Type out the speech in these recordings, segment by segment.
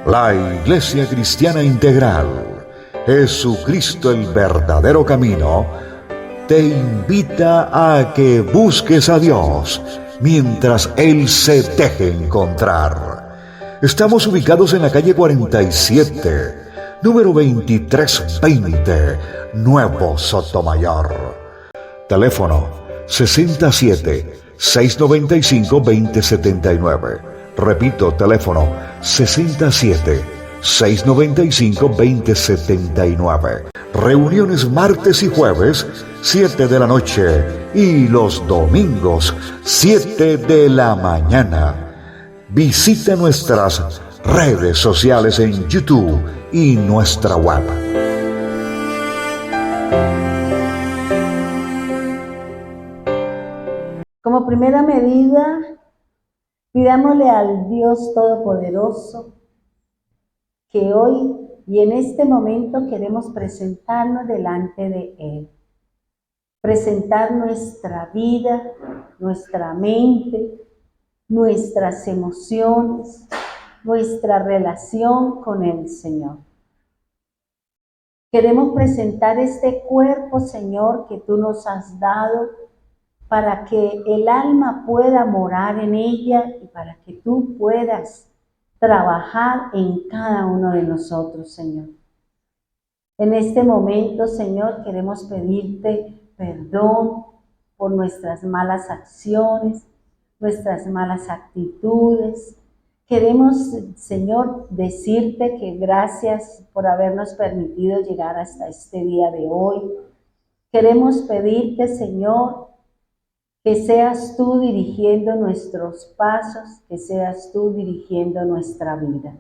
La Iglesia Cristiana Integral, Jesucristo el verdadero camino, te invita a que busques a Dios mientras Él se deje encontrar. Estamos ubicados en la calle 47, número 2320, Nuevo Sotomayor. Teléfono 67-695-2079. Repito, teléfono 67-695-2079. Reuniones martes y jueves, 7 de la noche. Y los domingos, 7 de la mañana. Visita nuestras redes sociales en YouTube y nuestra web. Como primera medida, pidámosle al Dios Todopoderoso que hoy y en este momento queremos presentarnos delante de Él. Presentar nuestra vida, nuestra mente, nuestras emociones, nuestra relación con el Señor. Queremos presentar este cuerpo, Señor, que tú nos has dado, para que el alma pueda morar en ella y para que tú puedas trabajar en cada uno de nosotros, Señor. En este momento, Señor, queremos pedirte perdón por nuestras malas acciones, nuestras malas actitudes. Queremos, Señor, decirte que gracias por habernos permitido llegar hasta este día de hoy. Queremos pedirte, Señor, que seas tú dirigiendo nuestros pasos, que seas tú dirigiendo nuestra vida.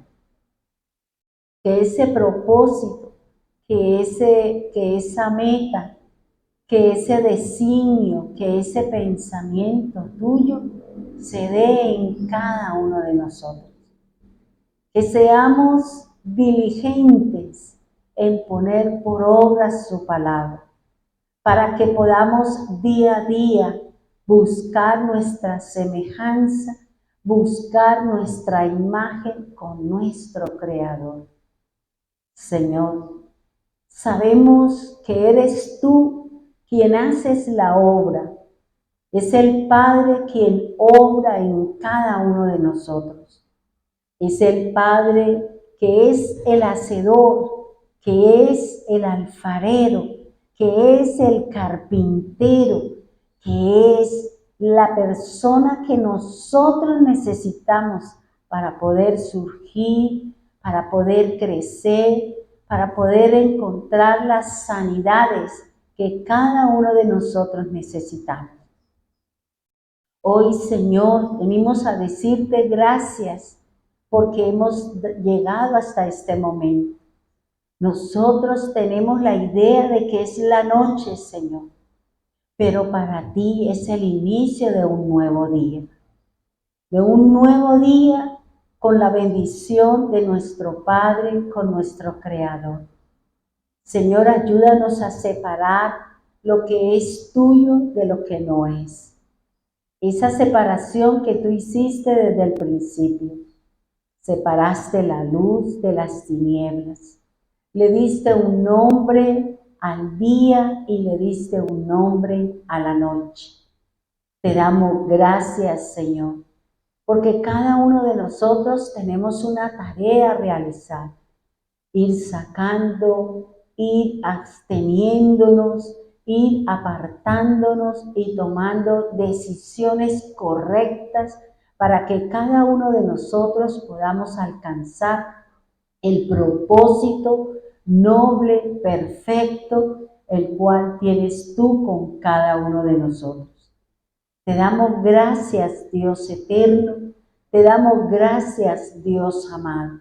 Que ese propósito, que esa meta, que ese designio, que ese pensamiento tuyo se dé en cada uno de nosotros. Que seamos diligentes en poner por obra su palabra, para que podamos día a día buscar nuestra semejanza, buscar nuestra imagen con nuestro Creador. Señor, sabemos que eres tú quien haces la obra. Es el Padre quien obra en cada uno de nosotros. Es el Padre que es el hacedor, que es el alfarero, que es el carpintero, que es la persona que nosotros necesitamos para poder surgir, para poder crecer, para poder encontrar las sanidades que cada uno de nosotros necesitamos. Hoy, Señor, venimos a decirte gracias porque hemos llegado hasta este momento. Nosotros tenemos la idea de que es la noche, Señor, pero para ti es el inicio de un nuevo día. De un nuevo día con la bendición de nuestro Padre, con nuestro Creador. Señor, ayúdanos a separar lo que es tuyo de lo que no es. Esa separación que tú hiciste desde el principio. Separaste la luz de las tinieblas. Le diste un nombre al día y le diste un nombre a la noche. Te damos gracias, Señor, porque cada uno de nosotros tenemos una tarea a realizar. Ir sacando, ir absteniéndonos, ir apartándonos y tomando decisiones correctas para que cada uno de nosotros podamos alcanzar el propósito noble, perfecto, el cual tienes tú con cada uno de nosotros. Te damos gracias, Dios eterno, te damos gracias, Dios amado,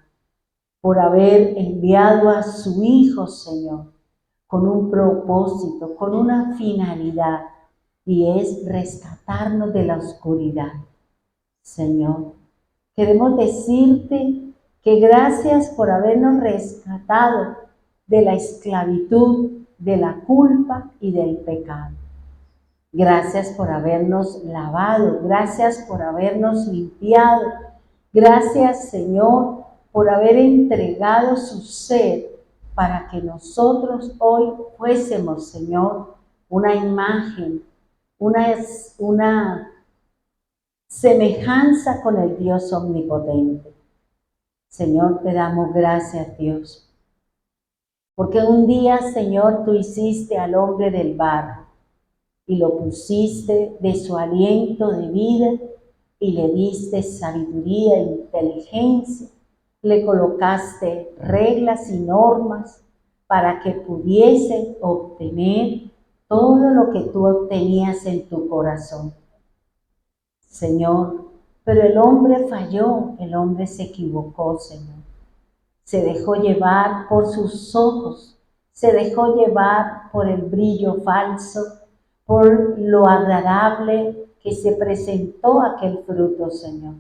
por haber enviado a su Hijo, Señor, con un propósito, con una finalidad, y es rescatarnos de la oscuridad. Señor, queremos decirte que gracias por habernos rescatado de la esclavitud, de la culpa y del pecado. Gracias por habernos lavado, gracias por habernos limpiado. Gracias, Señor, por haber entregado su ser para que nosotros hoy fuésemos, Señor, una imagen, una semejanza con el Dios omnipotente. Señor, te damos gracias, Dios, porque un día, Señor, tú hiciste al hombre del barro y lo pusiste de su aliento de vida y le diste sabiduría e inteligencia, le colocaste reglas y normas para que pudiesen obtener todo lo que tú obtenías en tu corazón. Señor, pero el hombre falló, el hombre se equivocó, Señor. Se dejó llevar por sus ojos, se dejó llevar por el brillo falso, por lo agradable que se presentó aquel fruto, Señor.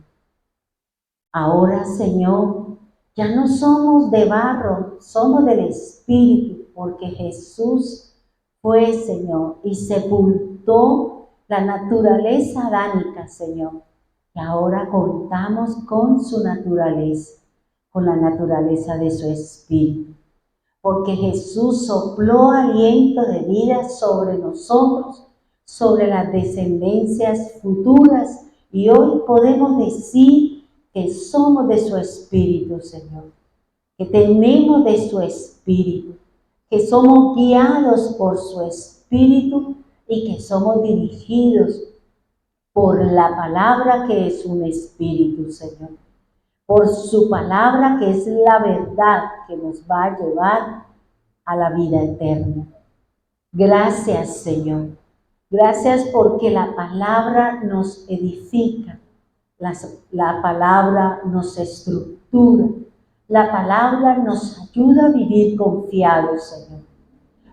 Ahora, Señor, ya no somos de barro, somos del Espíritu, porque Jesús fue, Señor, y sepultó la naturaleza adánica, Señor. Y ahora contamos con su naturaleza, con la naturaleza de su Espíritu. Porque Jesús sopló aliento de vida sobre nosotros, sobre las descendencias futuras, y hoy podemos decir que somos de su Espíritu, Señor, que tenemos de su Espíritu, que somos guiados por su Espíritu y que somos dirigidos por la palabra que es un Espíritu, Señor. Por su palabra que es la verdad que nos va a llevar a la vida eterna. Gracias, Señor. Gracias porque la palabra nos edifica, la palabra nos estructura, la palabra nos ayuda a vivir confiados, Señor.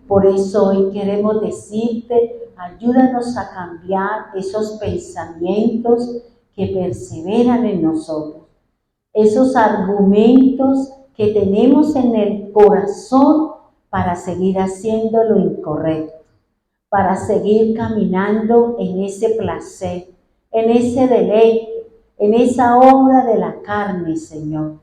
Por eso hoy queremos decirte, ayúdanos a cambiar esos pensamientos que perseveran en nosotros, esos argumentos que tenemos en el corazón para seguir haciendo lo incorrecto, para seguir caminando en ese placer, en ese deleite, en esa obra de la carne, Señor.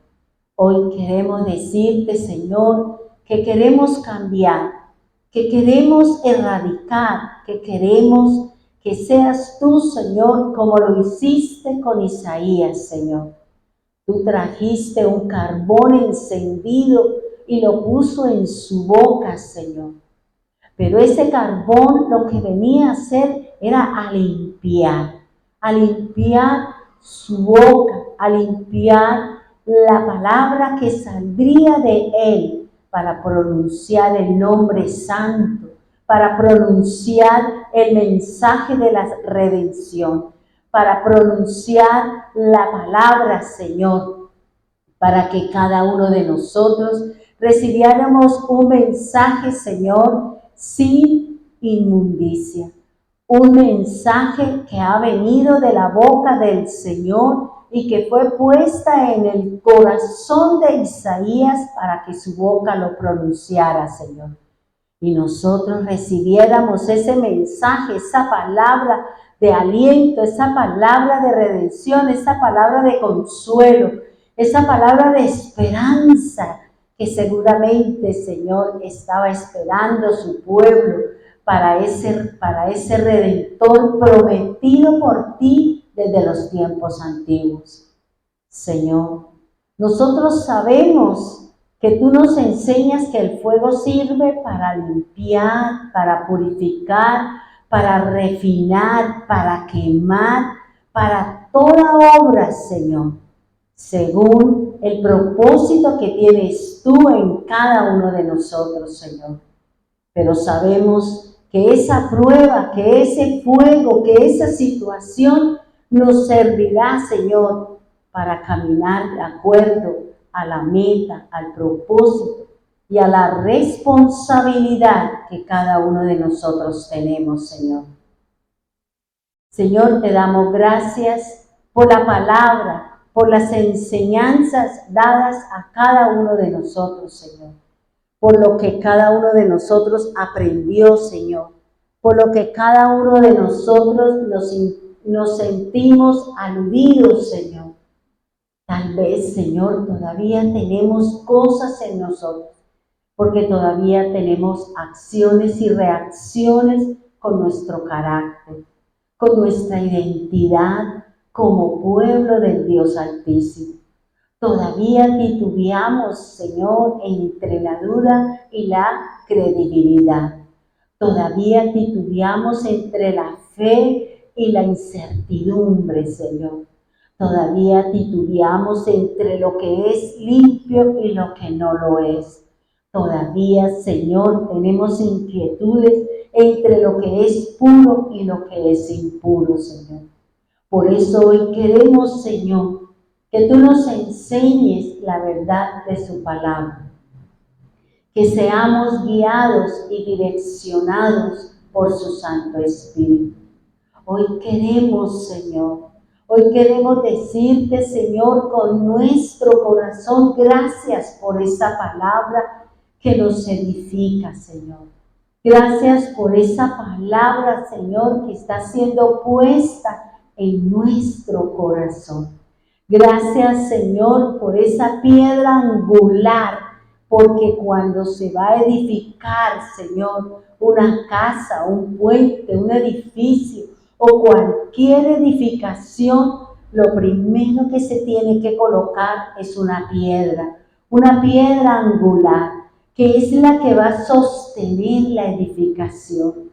Hoy queremos decirte, Señor, que queremos cambiar, que queremos erradicar, que queremos que seas tú, Señor, como lo hiciste con Isaías, Señor. Tú trajiste un carbón encendido y lo puso en su boca, Señor. Pero ese carbón lo que venía a hacer era a limpiar su boca, a limpiar la palabra que saldría de él para pronunciar el nombre santo, para pronunciar el mensaje de la redención, para pronunciar la palabra, Señor, para que cada uno de nosotros recibiéramos un mensaje, Señor, sin inmundicia. Un mensaje que ha venido de la boca del Señor y que fue puesta en el corazón de Isaías para que su boca lo pronunciara, Señor. Y nosotros recibiéramos ese mensaje, esa palabra de aliento, esa palabra de redención, esa palabra de consuelo, esa palabra de esperanza que seguramente, Señor, estaba esperando su pueblo para ese Redentor prometido por ti desde los tiempos antiguos. Señor, nosotros sabemos que tú nos enseñas que el fuego sirve para limpiar, para purificar, para refinar, para quemar, para toda obra, Señor, según el propósito que tienes tú en cada uno de nosotros, Señor. Pero sabemos que esa prueba, que ese fuego, que esa situación nos servirá, Señor, para caminar de acuerdo a la meta, al propósito y a la responsabilidad que cada uno de nosotros tenemos, Señor. Señor, te damos gracias por la palabra por las enseñanzas dadas a cada uno de nosotros, Señor, por lo que cada uno de nosotros aprendió, Señor, por lo que cada uno de nosotros nos sentimos aludidos, Señor. Tal vez, Señor, todavía tenemos cosas en nosotros, porque todavía tenemos acciones y reacciones con nuestro carácter, con nuestra identidad como pueblo del Dios Altísimo. Todavía titubeamos, Señor, entre la duda y la credibilidad. Todavía titubeamos entre la fe y la incertidumbre, Señor. Todavía titubeamos entre lo que es limpio y lo que no lo es. Todavía, Señor, tenemos inquietudes entre lo que es puro y lo que es impuro, Señor. Por eso hoy queremos, Señor, que tú nos enseñes la verdad de su palabra, que seamos guiados y direccionados por su Santo Espíritu. Hoy queremos, Señor, hoy queremos decirte, Señor, con nuestro corazón, gracias por esa palabra que nos edifica, Señor. Gracias por esa palabra, Señor, que está siendo puesta en nuestro corazón. Gracias, Señor, por esa piedra angular, porque cuando se va a edificar, Señor, una casa, un puente, un edificio o cualquier edificación, lo primero que se tiene que colocar es una piedra angular, que es la que va a sostener la edificación.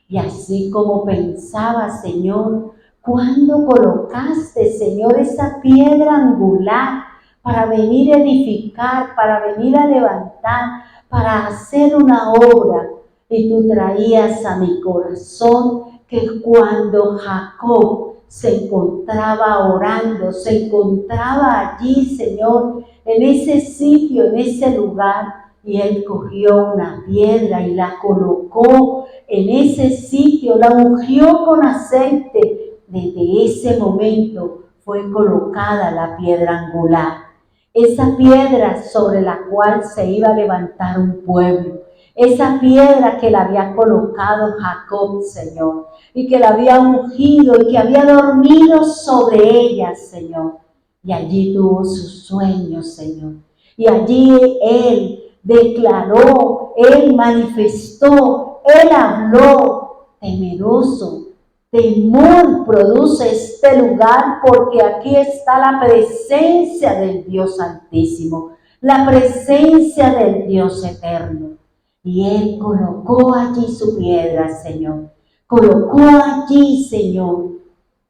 Y así como pensaba, Señor, ¿cuándo colocaste, Señor, esa piedra angular para venir a edificar, para venir a levantar, para hacer una obra? Y tú traías a mi corazón que cuando Jacob se encontraba orando, se encontraba allí, Señor, en ese sitio, en ese lugar, y él cogió una piedra y la colocó en ese sitio, la ungió con aceite. Desde ese momento fue colocada la piedra angular, esa piedra sobre la cual se iba a levantar un pueblo, esa piedra que la había colocado Jacob, Señor, y que la había ungido y que había dormido sobre ella, Señor. Y allí tuvo sus sueños, Señor. Y allí él declaró, él manifestó, él habló, temeroso. Temor produce este lugar porque aquí está la presencia del Dios Altísimo, la presencia del Dios Eterno. Y él colocó allí su piedra, Señor. Colocó allí, Señor.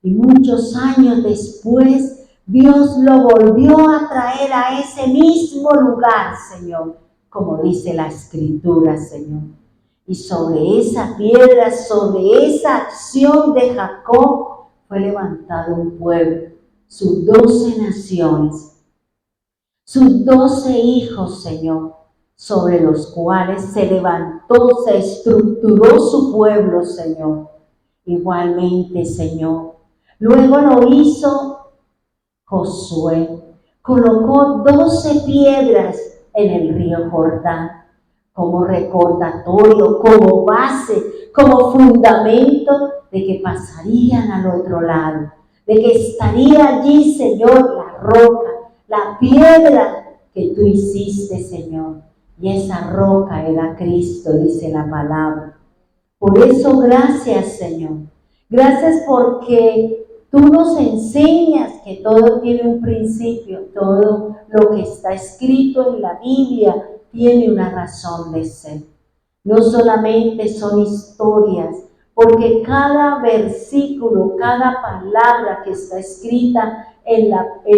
Y muchos años después, Dios lo volvió a traer a ese mismo lugar, Señor, como dice la Escritura, Señor. Y sobre esa piedra, sobre esa acción de Jacob, fue levantado un pueblo, sus 12 naciones, sus 12 hijos, Señor, sobre los cuales se levantó, se estructuró su pueblo, Señor. Igualmente, Señor, luego lo hizo Josué, colocó 12 piedras en el río Jordán, como recordatorio, como base, como fundamento de que pasarían al otro lado, de que estaría allí, Señor, la roca, la piedra que tú hiciste, Señor. Y esa roca era Cristo, dice la palabra. Por eso, gracias, Señor. Gracias porque tú nos enseñas que todo tiene un principio, todo lo que está escrito en la Biblia tiene una razón de ser. No solamente son historias, porque cada versículo, cada palabra que está escrita en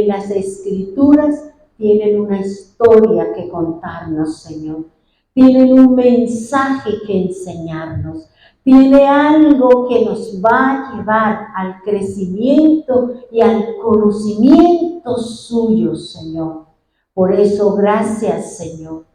las Escrituras tienen una historia que contarnos, Señor. Tienen un mensaje que enseñarnos. Tiene algo que nos va a llevar al crecimiento y al conocimiento suyo, Señor. Por eso, gracias, Señor.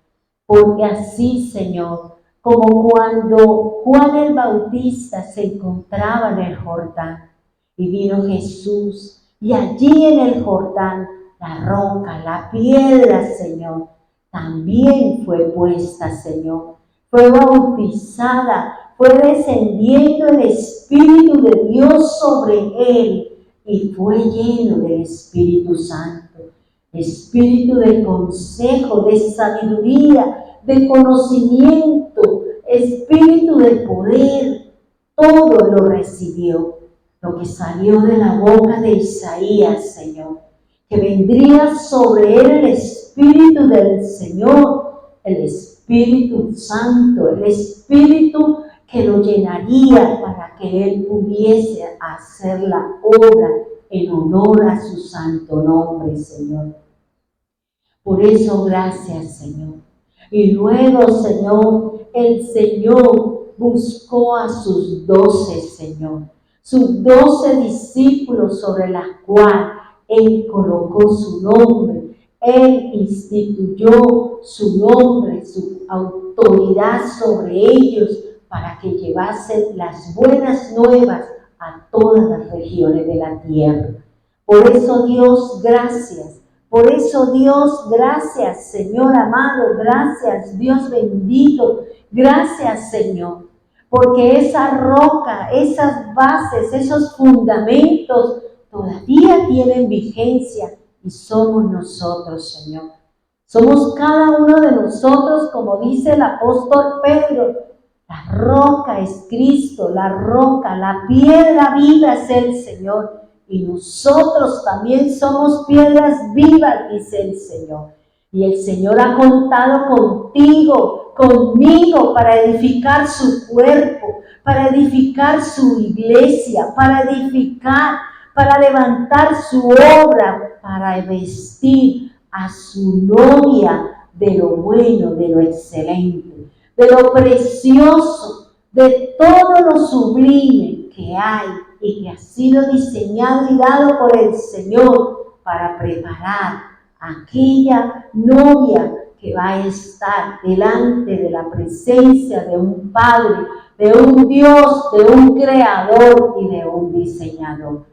Porque así, Señor, como cuando Juan el Bautista se encontraba en el Jordán y vino Jesús Y allí en el Jordán, la roca, la piedra, Señor, también fue puesta, Señor. Fue bautizada, fue descendiendo el Espíritu de Dios sobre él y fue lleno del Espíritu Santo. Espíritu de consejo, de sabiduría, de conocimiento, espíritu de poder, todo lo recibió. Lo que salió de la boca de Isaías, Señor, que vendría sobre él el Espíritu del Señor, el Espíritu Santo, el Espíritu que lo llenaría para que él pudiese hacer la obra en honor a su santo nombre, Señor. Por eso, gracias, Señor. Y luego, Señor, el Señor buscó a sus 12, Señor, sus 12 discípulos sobre los cuales Él colocó su nombre. Él instituyó su nombre, su autoridad sobre ellos para que llevasen las buenas nuevas a todas las regiones de la tierra. Por eso, Dios, gracias. Por eso, Dios, gracias, Señor amado, gracias, Dios bendito, gracias, Señor, porque esa roca, esas bases, esos fundamentos todavía tienen vigencia y somos nosotros, Señor. Somos cada uno de nosotros, como dice el apóstol Pedro, la roca es Cristo, la roca, la piedra viva es el Señor. Y nosotros también somos piedras vivas, dice el Señor. Y el Señor ha contado contigo, conmigo, para edificar su cuerpo, para edificar su iglesia, para edificar, para levantar su obra, para vestir a su novia de lo bueno, de lo excelente, de lo precioso, de todo lo sublime que hay y que ha sido diseñado y dado por el Señor para preparar a aquella novia que va a estar delante de la presencia de un Padre, de un Dios, de un Creador y de un diseñador.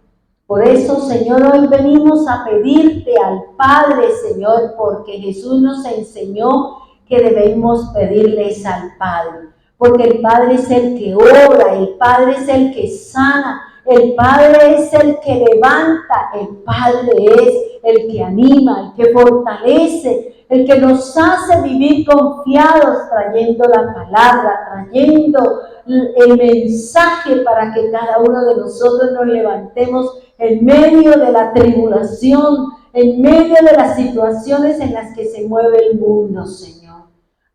Por eso, Señor, hoy venimos a pedirte al Padre, Señor, porque Jesús nos enseñó que debemos pedirles al Padre. Porque el Padre es el que obra, el Padre es el que sana, el Padre es el que levanta, el Padre es el que anima, el que fortalece, el que nos hace vivir confiados, trayendo la palabra, trayendo el mensaje para que cada uno de nosotros nos levantemos en medio de la tribulación, en medio de las situaciones en las que se mueve el mundo, Señor.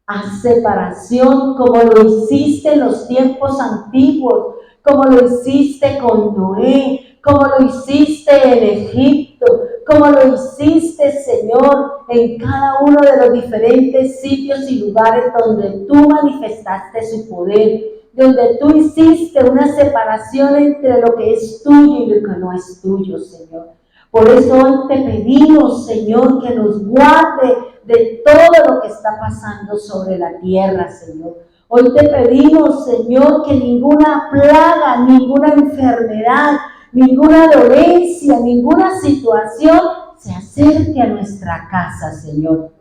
Haz separación como lo hiciste en los tiempos antiguos, como lo hiciste con Noé, como lo hiciste en Egipto, como lo hiciste, Señor, en cada uno de los diferentes sitios y lugares donde tú manifestaste su poder, donde tú hiciste una separación entre lo que es tuyo y lo que no es tuyo, Señor. Por eso hoy te pedimos, Señor, que nos guarde de todo lo que está pasando sobre la tierra, Señor. Hoy te pedimos, Señor, que ninguna plaga, ninguna enfermedad, ninguna dolencia, ninguna situación se acerque a nuestra casa, Señor.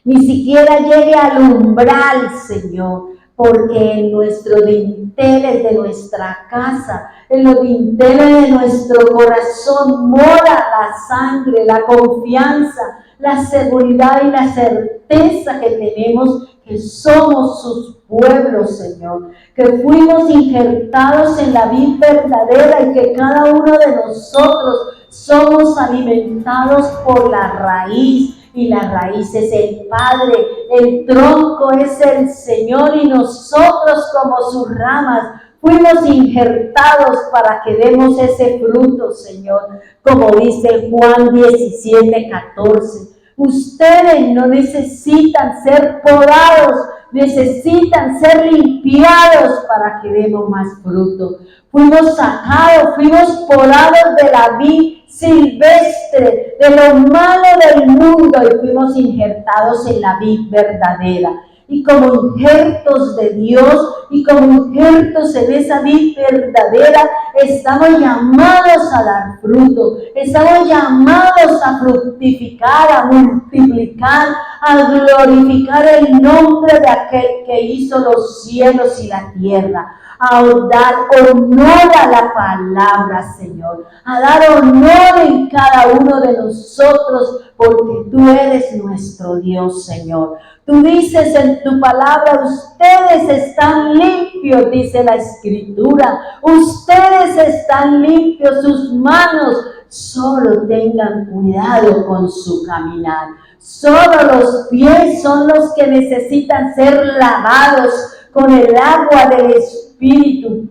Ni siquiera llegue al umbral, Señor, porque en nuestros dinteles de nuestra casa, en los dinteles de nuestro corazón mora la sangre, la confianza, la seguridad y la certeza que tenemos que somos sus pueblos, Señor, que fuimos injertados en la vid verdadera y que cada uno de nosotros somos alimentados por la raíz. Y la raíz es el Padre, el tronco es el Señor y nosotros como sus ramas fuimos injertados para que demos ese fruto, Señor, como dice Juan 17:14. Ustedes no necesitan ser podados, necesitan ser limpiados para que demos más fruto. Fuimos sacados, fuimos podados de la vid silvestre, de lo malo del mundo y fuimos injertados en la vid verdadera. y como injertos de Dios y como injertos en esa vid verdadera, estamos llamados a dar fruto, estamos llamados a fructificar, a multiplicar, a glorificar el nombre de aquel que hizo los cielos y la tierra, a dar honor a la palabra, Señor, a dar honor en cada uno de nosotros, porque tú eres nuestro Dios, Señor. Tú dices en tu palabra, ustedes están limpios, dice la Escritura, ustedes están limpios, sus manos, solo tengan cuidado con su caminar. Solo los pies son los que necesitan ser lavados con el agua del Espíritu,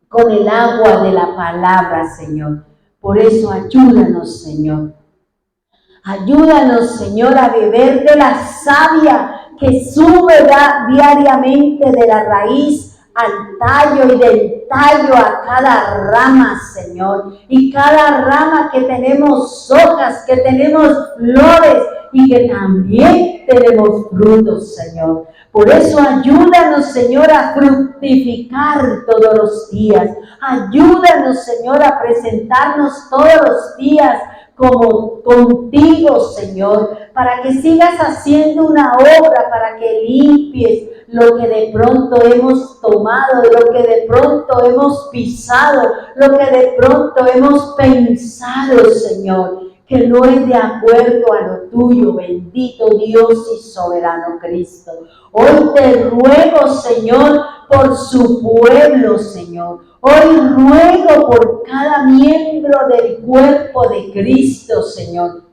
con el agua de la palabra, Señor. Por eso ayúdanos, Señor. Ayúdanos, Señor, a beber de la savia que sube diariamente de la raíz al tallo y del tallo a cada rama, Señor. Y cada rama que tenemos hojas, que tenemos flores y que también tenemos frutos, Señor. Por eso ayúdanos, Señor, a fructificar todos los días. Ayúdanos, Señor, a presentarnos todos los días como contigo, Señor, para que sigas haciendo una obra, para que limpies lo que de pronto hemos tomado, lo que de pronto hemos pisado, lo que de pronto hemos pensado, Señor, que no es de acuerdo a lo tuyo, bendito Dios y soberano Cristo. Hoy te ruego, Señor, por su pueblo, Señor. Hoy ruego por cada miembro del cuerpo de Cristo, Señor.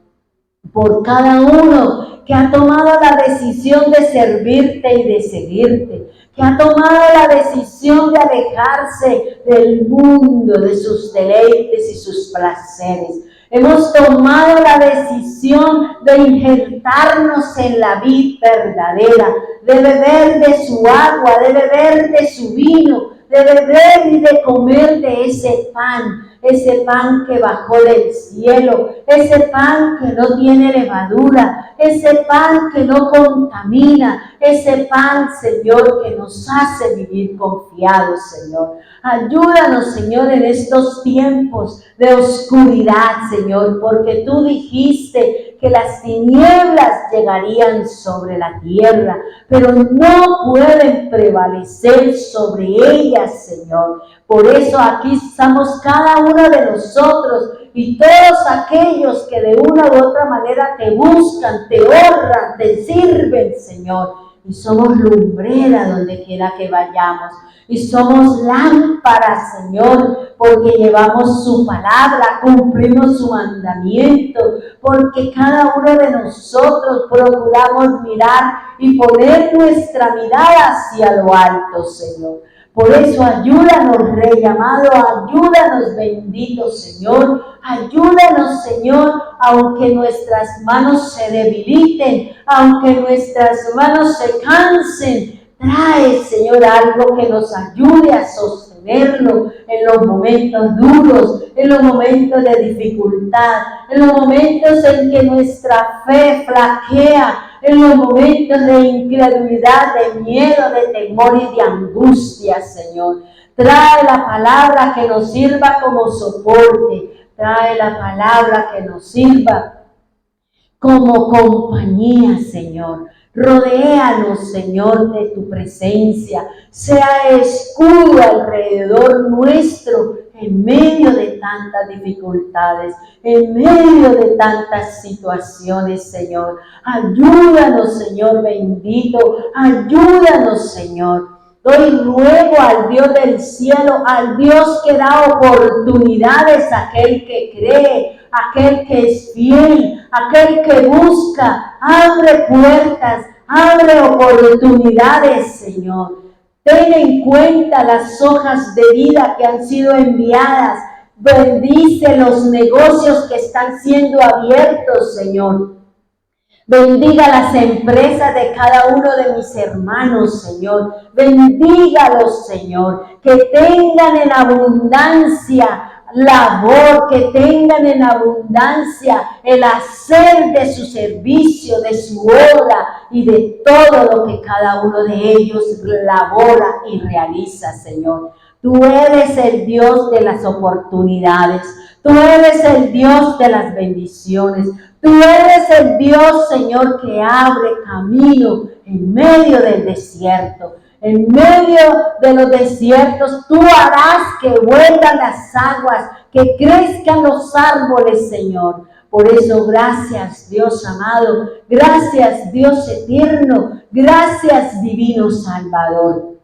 Por cada uno que ha tomado la decisión de servirte y de seguirte, que ha tomado la decisión de alejarse del mundo, de sus deleites y sus placeres. Hemos tomado la decisión de injertarnos en la vid verdadera, de beber de su agua, de beber de su vino, de beber y de comer de ese pan que bajó del cielo, ese pan que no tiene levadura, ese pan que no contamina, ese pan, Señor, que nos hace vivir confiados, Señor. Ayúdanos, Señor, en estos tiempos de oscuridad, Señor, porque tú dijiste que las tinieblas llegarían sobre la tierra, pero no pueden prevalecer sobre ellas, Señor. Por eso aquí estamos cada uno de nosotros y todos aquellos que de una u otra manera te buscan, te honran, te sirven, Señor. Y somos lumbrera donde quiera que vayamos. Y somos lámparas, Señor, porque llevamos su palabra, cumplimos su mandamiento, porque cada uno de nosotros procuramos mirar y poner nuestra mirada hacia lo alto, Señor. Por eso ayúdanos, Rey amado, ayúdanos, bendito Señor, ayúdanos, Señor, aunque nuestras manos se debiliten, aunque nuestras manos se cansen, trae, Señor, algo que nos ayude a sostenerlo en los momentos duros, en los momentos de dificultad, en los momentos en que nuestra fe flaquea, en los momentos de incredulidad, de miedo, de temor y de angustia, Señor. Trae la palabra que nos sirva como soporte, trae la palabra que nos sirva como compañía, Señor. Rodéanos, Señor, de tu presencia. Sea escudo alrededor nuestro en medio de tantas dificultades, en medio de tantas situaciones, Señor. Ayúdanos, Señor bendito. Ayúdanos, Señor. Hoy ruego al Dios del cielo, al Dios que da oportunidades a aquel que cree, aquel que es fiel, aquel que busca, abre puertas, abre oportunidades, Señor. Ten en cuenta las hojas de vida que han sido enviadas. Bendice los negocios que están siendo abiertos, Señor. Bendiga las empresas de cada uno de mis hermanos, Señor. Bendígalos, Señor. Que tengan en abundancia labor, que tengan en abundancia el hacer de su servicio, de su obra, y de todo lo que cada uno de ellos labora y realiza, Señor. Tú eres el Dios de las oportunidades. Tú eres el Dios de las bendiciones. Tú eres el Dios, Señor, que abre camino en medio del desierto. En medio de los desiertos, tú harás que vuelvan las aguas, que crezcan los árboles, Señor. Por eso, gracias, Dios amado. Gracias, Dios eterno. Gracias, divino Salvador.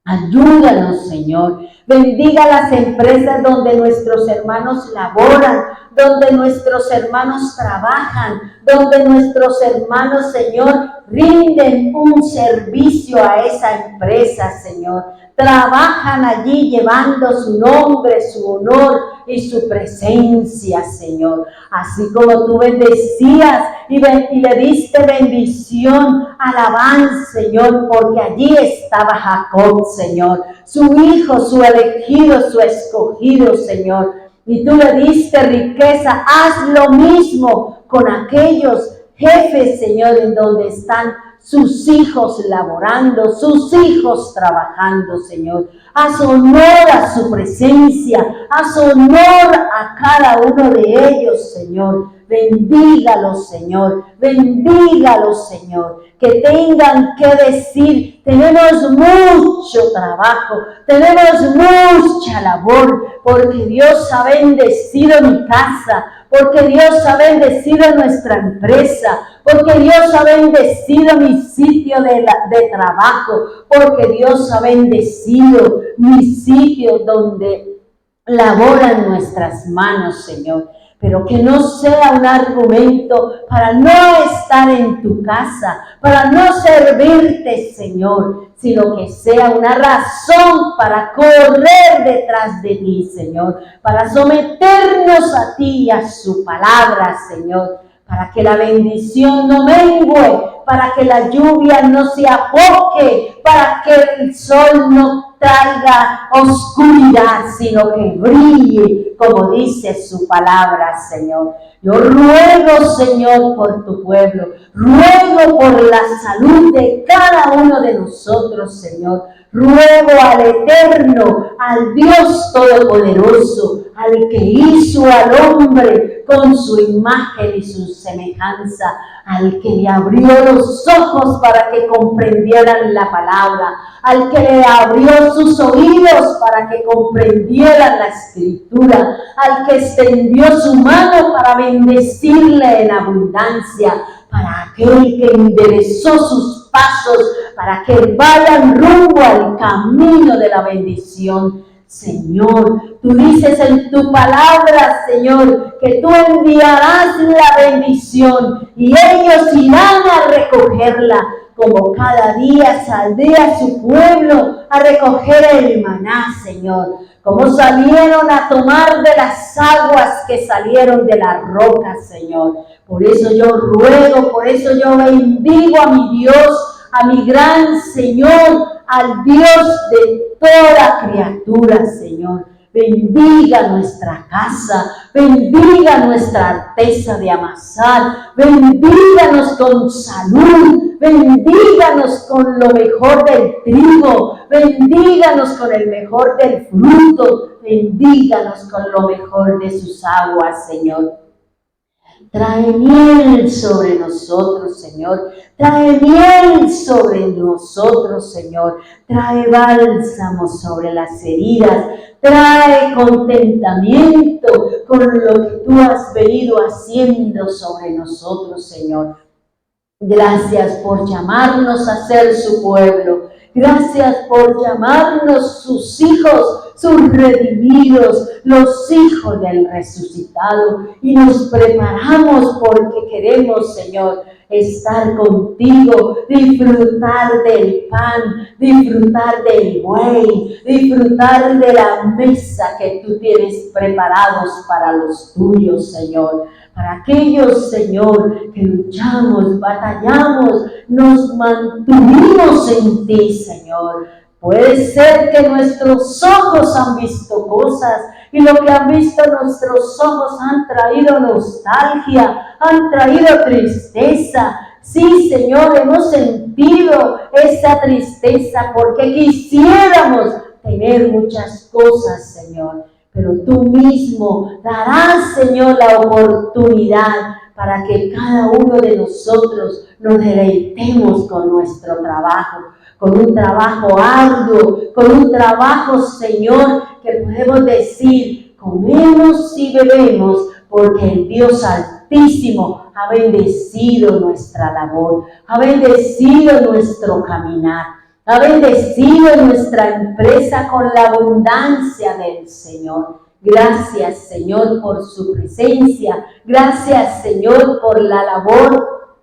Ayúdanos, Señor. Bendiga las empresas donde nuestros hermanos laboran, donde nuestros hermanos trabajan, donde nuestros hermanos, Señor, rinden un servicio a esa empresa, Señor. Trabajan allí llevando su nombre, su honor y su presencia, Señor. Así como tú bendecías y le diste bendición, alabanza, Señor, porque allí estaba Jacob, Señor, su hijo, su elegido, su escogido, Señor. Y tú le diste riqueza. Haz lo mismo con aquellos jefes, Señor, en donde están sus hijos laborando, sus hijos trabajando, Señor. Haz honor a su presencia, haz honor a cada uno de ellos, Señor. Bendígalos, Señor, bendígalos, Señor. Que tengan que decir: tenemos mucho trabajo, tenemos mucha labor, porque Dios ha bendecido mi casa, porque Dios ha bendecido nuestra empresa, porque Dios ha bendecido mi sitio de trabajo, porque Dios ha bendecido mi sitio donde laboran nuestras manos, Señor. Pero que no sea un argumento para no estar en tu casa, para no servirte, Señor, sino que sea una razón para correr detrás de ti, Señor, para someternos a ti y a su palabra, Señor, para que la bendición no mengue, para que la lluvia no se apoque, para que el sol no traiga oscuridad, sino que brille, como dice su palabra, Señor. Yo ruego, Señor, por tu pueblo, ruego por la salud de cada uno de nosotros, Señor. Ruego al Eterno, al Dios Todopoderoso, al que hizo al hombre con su imagen y su semejanza, al que le abrió los ojos para que comprendieran la palabra, al que le abrió sus oídos para que comprendieran la escritura, al que extendió su mano para bendecirle en abundancia, para aquel que enderezó sus pasos, para que vayan rumbo al camino de la bendición. Señor, tú dices en tu palabra, Señor, que tú enviarás la bendición y ellos irán a recogerla, como cada día saldría su pueblo a recoger el maná, Señor, como salieron a tomar de las aguas que salieron de la roca, Señor. Por eso yo ruego, por eso yo bendigo a mi Dios, a mi gran Señor, al Dios de toda criatura, Señor. Bendiga nuestra casa, bendiga nuestra artesa de amasar, bendíganos con salud, bendíganos con lo mejor del trigo, bendíganos con el mejor del fruto, bendíganos con lo mejor de sus aguas, Señor. Trae miel sobre nosotros, Señor. Trae miel sobre nosotros, Señor. Trae bálsamo sobre las heridas. Trae contentamiento con lo que tú has venido haciendo sobre nosotros, Señor. Gracias por llamarnos a ser su pueblo. Gracias por llamarnos sus hijos, sus redimidos, los hijos del resucitado. Y nos preparamos porque queremos, Señor, estar contigo, disfrutar del pan, disfrutar del buey, disfrutar de la mesa que tú tienes preparados para los tuyos, Señor. Para aquellos, Señor, que luchamos, batallamos, nos mantuvimos en ti, Señor. Puede ser que nuestros ojos han visto cosas y lo que han visto nuestros ojos han traído nostalgia, han traído tristeza. Sí, Señor, hemos sentido esa tristeza porque quisiéramos tener muchas cosas, Señor. Pero tú mismo darás, Señor, la oportunidad para que cada uno de nosotros nos deleitemos con nuestro trabajo, con un trabajo arduo, con un trabajo, Señor, que podemos decir, comemos y bebemos, porque el Dios Altísimo ha bendecido nuestra labor, ha bendecido nuestro caminar, ha bendecido nuestra empresa con la abundancia del Señor. Gracias, Señor, por su presencia. Gracias, Señor, por la labor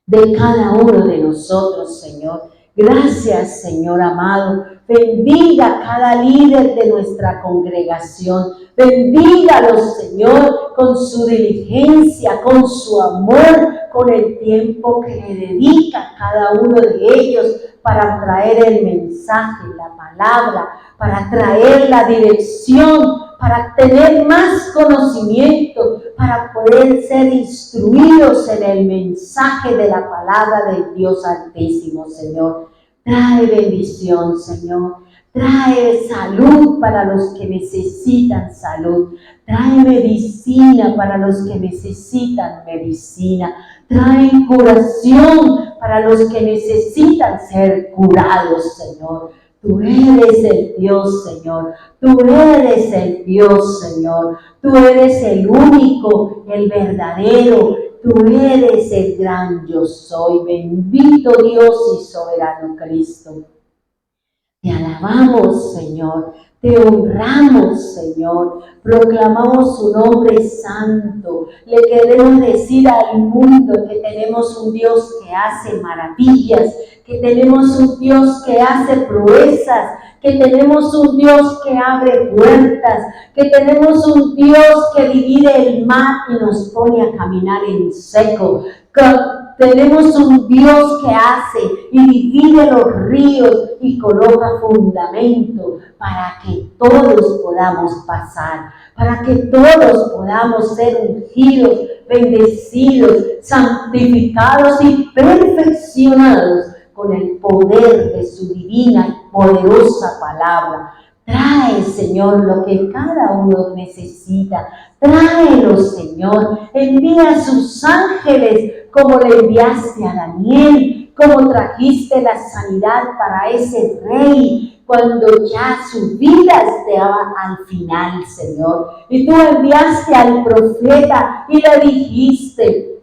de cada uno de nosotros, Señor. Gracias, Señor amado. Bendiga a cada líder de nuestra congregación. Bendígalos, Señor, con su diligencia, con su amor, con el tiempo que le dedica cada uno de ellos para traer el mensaje, la palabra, para traer la dirección, para tener más conocimiento, para poder ser instruidos en el mensaje de la palabra del Dios Altísimo, Señor. Trae bendición, Señor. Trae salud para los que necesitan salud. Trae medicina para los que necesitan medicina. Trae curación para los que necesitan ser curados, Señor. Tú eres el Dios, Señor. Tú eres el Dios, Señor. Tú eres el único, el verdadero. Tú eres el gran yo soy. Bendito Dios y soberano Cristo. Te alabamos, Señor. Te honramos, Señor. Proclamamos su nombre santo. Le queremos decir al mundo que tenemos un Dios que hace maravillas, que tenemos un Dios que hace proezas, que tenemos un Dios que abre puertas, que tenemos un Dios que divide el mar y nos pone a caminar en seco. Tenemos un Dios que hace y divide los ríos y coloca fundamento para que todos podamos pasar, para que todos podamos ser ungidos, bendecidos, santificados y perfeccionados con el poder de su divina y poderosa palabra. Trae, Señor, lo que cada uno necesita. Tráelo, Señor. Envía a sus ángeles como le enviaste a Daniel, como trajiste la sanidad para ese rey cuando ya su vida estaba al final, Señor. Y tú enviaste al profeta y le dijiste,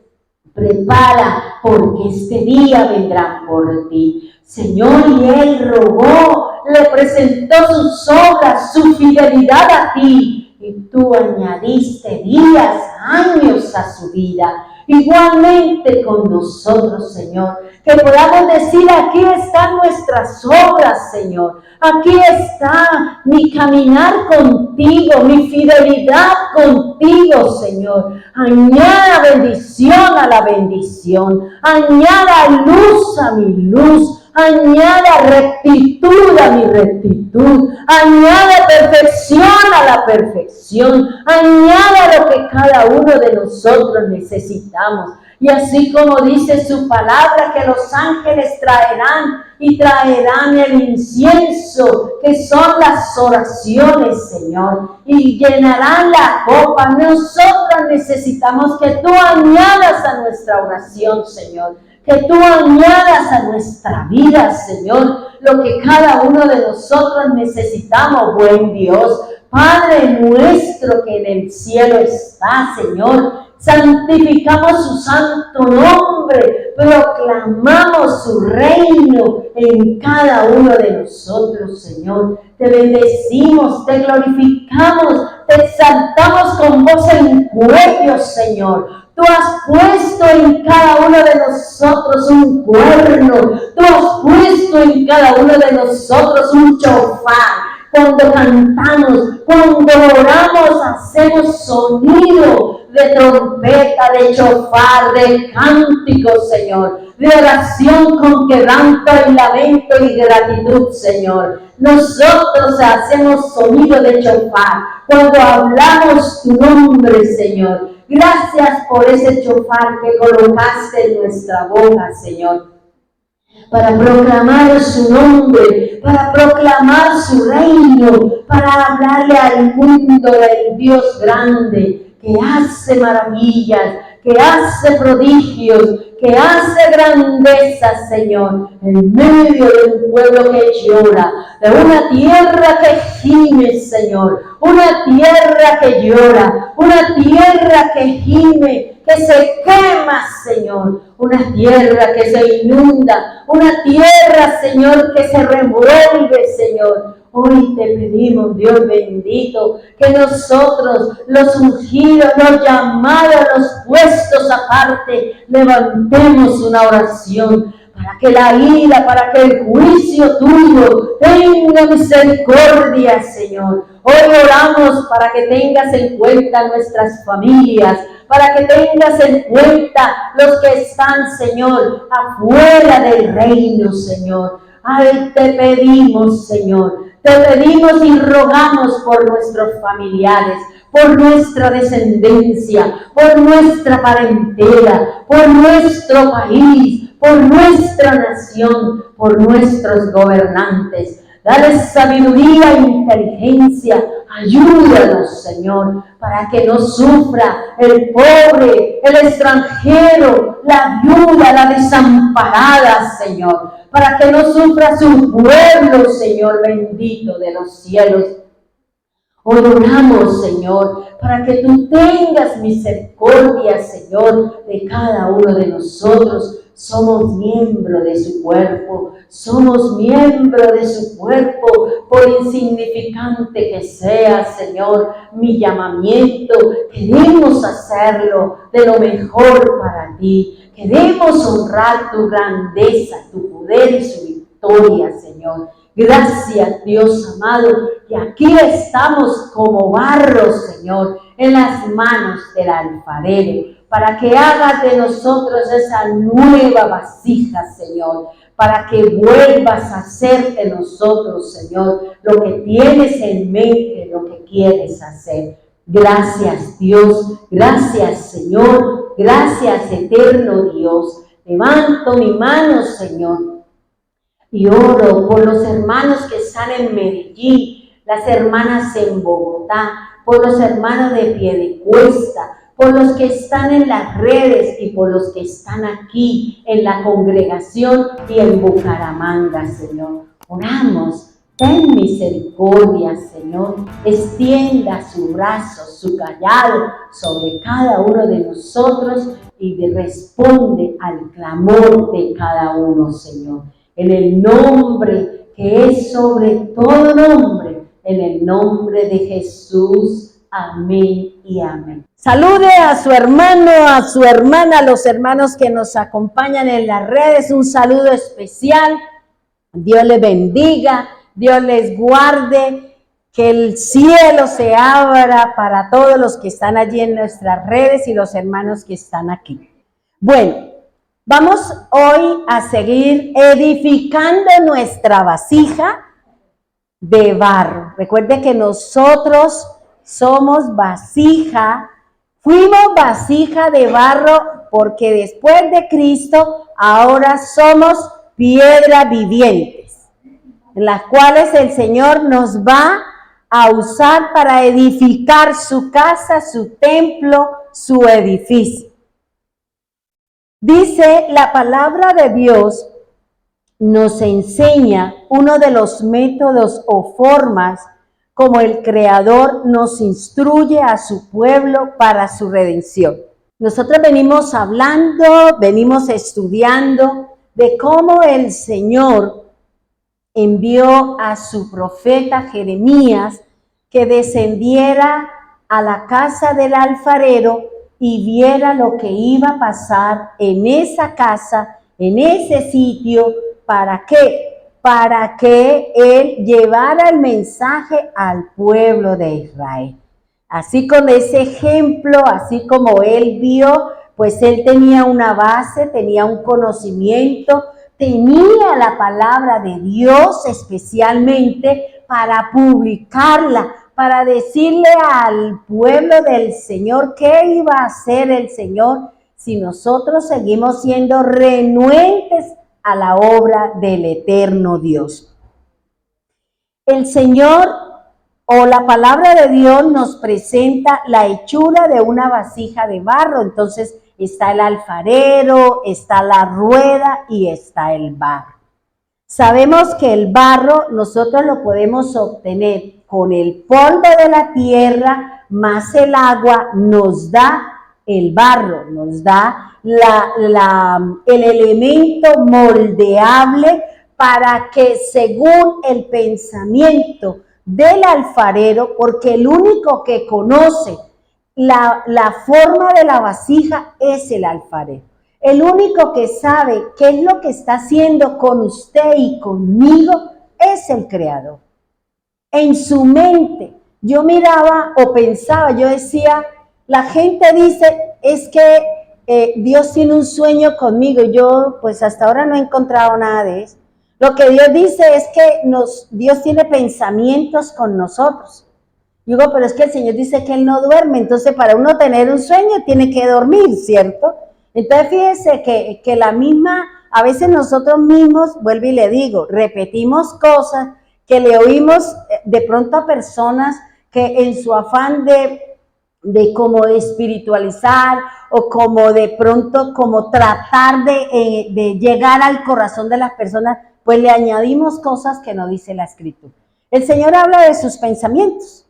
prepara, porque este día vendrán por ti. Señor, y él rogó, le presentó sus obras, su fidelidad a ti, y tú añadiste días, años a su vida. Igualmente con nosotros, Señor, que podamos decir, aquí están nuestras obras, Señor. Aquí está mi caminar contigo, mi fidelidad contigo, Señor. Añada bendición a la bendición, añada luz a mi luz, añada rectitud a mi rectitud, añada perfección a la perfección, añada lo que cada uno de nosotros necesitamos. Y así como dice su palabra, que los ángeles traerán el incienso, que son las oraciones, Señor, y llenarán la copa. Nosotros necesitamos que tú añadas a nuestra oración, Señor, que tú añadas a nuestra vida, Señor, lo que cada uno de nosotros necesitamos, buen Dios. Padre nuestro que en el cielo está, Señor, santificamos su santo nombre, proclamamos su reino en cada uno de nosotros, Señor. Te bendecimos, te glorificamos, te exaltamos con voz en cuello, Señor. Tú has puesto en cada uno de nosotros un cuerno. Tú has puesto en cada uno de nosotros un chofar. Cuando cantamos, cuando oramos, hacemos sonido de trompeta, de chofar, de cántico, Señor, de oración con quebranto y lamento y gratitud, Señor. Nosotros hacemos sonido de chofar cuando hablamos tu nombre, Señor. Gracias por ese shofar que colocaste en nuestra boca, Señor, para proclamar su nombre, para proclamar su reino, para hablarle al mundo del Dios grande, que hace maravillas, que hace prodigios, que hace grandezas, Señor, en medio de un pueblo que llora, de una tierra que gime, Señor, una tierra que llora, una tierra que gime, que se quema, Señor, una tierra que se inunda, una tierra, Señor, que se revuelve, Señor. Hoy te pedimos, Dios bendito, que nosotros, los ungidos, los llamados, los puestos aparte, levantemos una oración para que la ira, para que el juicio tuyo tenga misericordia, Señor. Hoy oramos para que tengas en cuenta nuestras familias, para que tengas en cuenta los que están, Señor, afuera del reino, Señor. Ay, te pedimos, Señor, te pedimos y rogamos por nuestros familiares, por nuestra descendencia, por nuestra parentela, por nuestro país, por nuestra nación, por nuestros gobernantes. Dale sabiduría e inteligencia. Ayúdanos, Señor, para que no sufra el pobre, el extranjero, la viuda, la desamparada, Señor. Para que no sufra su pueblo, Señor bendito de los cielos. Hoy oramos, Señor, para que tú tengas misericordia, Señor, de cada uno de nosotros. Somos miembros de su cuerpo, somos miembros de su cuerpo, por insignificante que sea, Señor, mi llamamiento, queremos hacerlo de lo mejor para ti. Queremos honrar tu grandeza, tu poder y su victoria, Señor. Gracias, Dios amado, que aquí estamos como barro, Señor, en las manos del alfarero, para que hagas de nosotros esa nueva vasija, Señor, para que vuelvas a hacer de nosotros, Señor, lo que tienes en mente, lo que quieres hacer. Gracias, Dios, gracias, Señor, gracias, eterno Dios. Levanto mi mano, Señor, y oro por los hermanos que están en Medellín, las hermanas en Bogotá, por los hermanos de Piedecuesta, por los que están en las redes y por los que están aquí en la congregación y en Bucaramanga, Señor. Oramos, ten misericordia, Señor. Extienda su brazo, su callado sobre cada uno de nosotros y responde al clamor de cada uno, Señor. En el nombre que es sobre todo nombre, en el nombre de Jesús. Amén y amén. Salude a su hermano, a su hermana, a los hermanos que nos acompañan en las redes. Un saludo especial. Dios les bendiga, Dios les guarde, que el cielo se abra para todos los que están allí en nuestras redes y los hermanos que están aquí. Bueno, vamos hoy a seguir edificando nuestra vasija de barro. Recuerde que nosotros somos vasija, fuimos vasija de barro porque después de Cristo ahora somos piedras vivientes, en las cuales el Señor nos va a usar para edificar su casa, su templo, su edificio. Dice la palabra de Dios, nos enseña uno de los métodos o formas como el Creador nos instruye a su pueblo para su redención. Nosotros venimos hablando, venimos estudiando de cómo el Señor envió a su profeta Jeremías que descendiera a la casa del alfarero y viera lo que iba a pasar en esa casa, en ese sitio. ¿Para qué? Para que él llevara el mensaje al pueblo de Israel. Así con ese ejemplo, así como él vio, pues él tenía una base, tenía un conocimiento, tenía la palabra de Dios especialmente para publicarla, para decirle al pueblo del Señor qué iba a hacer el Señor si nosotros seguimos siendo renuentes a la obra del eterno Dios. El Señor o la palabra de Dios nos presenta la hechura de una vasija de barro. Entonces está el alfarero, está la rueda y está el barro. Sabemos que el barro nosotros lo podemos obtener con el polvo de la tierra más el agua, nos da el barro, nos da el elemento moldeable para que según el pensamiento del alfarero, porque el único que conoce la forma de la vasija es el alfarero. El único que sabe qué es lo que está haciendo con usted y conmigo es el Creador. En su mente, yo miraba o pensaba, yo decía, la gente dice, es que Dios tiene un sueño conmigo. Yo pues hasta ahora no he encontrado nada de eso. Lo que Dios dice es que Dios tiene pensamientos con nosotros. Digo, pero es que el Señor dice que Él no duerme, entonces para uno tener un sueño tiene que dormir, ¿cierto? Entonces fíjese que la misma, a veces nosotros mismos, vuelvo y le digo, repetimos cosas que le oímos de pronto a personas que en su afán de como espiritualizar o como de pronto como tratar de llegar al corazón de las personas, pues le añadimos cosas que no dice la Escritura. El Señor habla de sus pensamientos.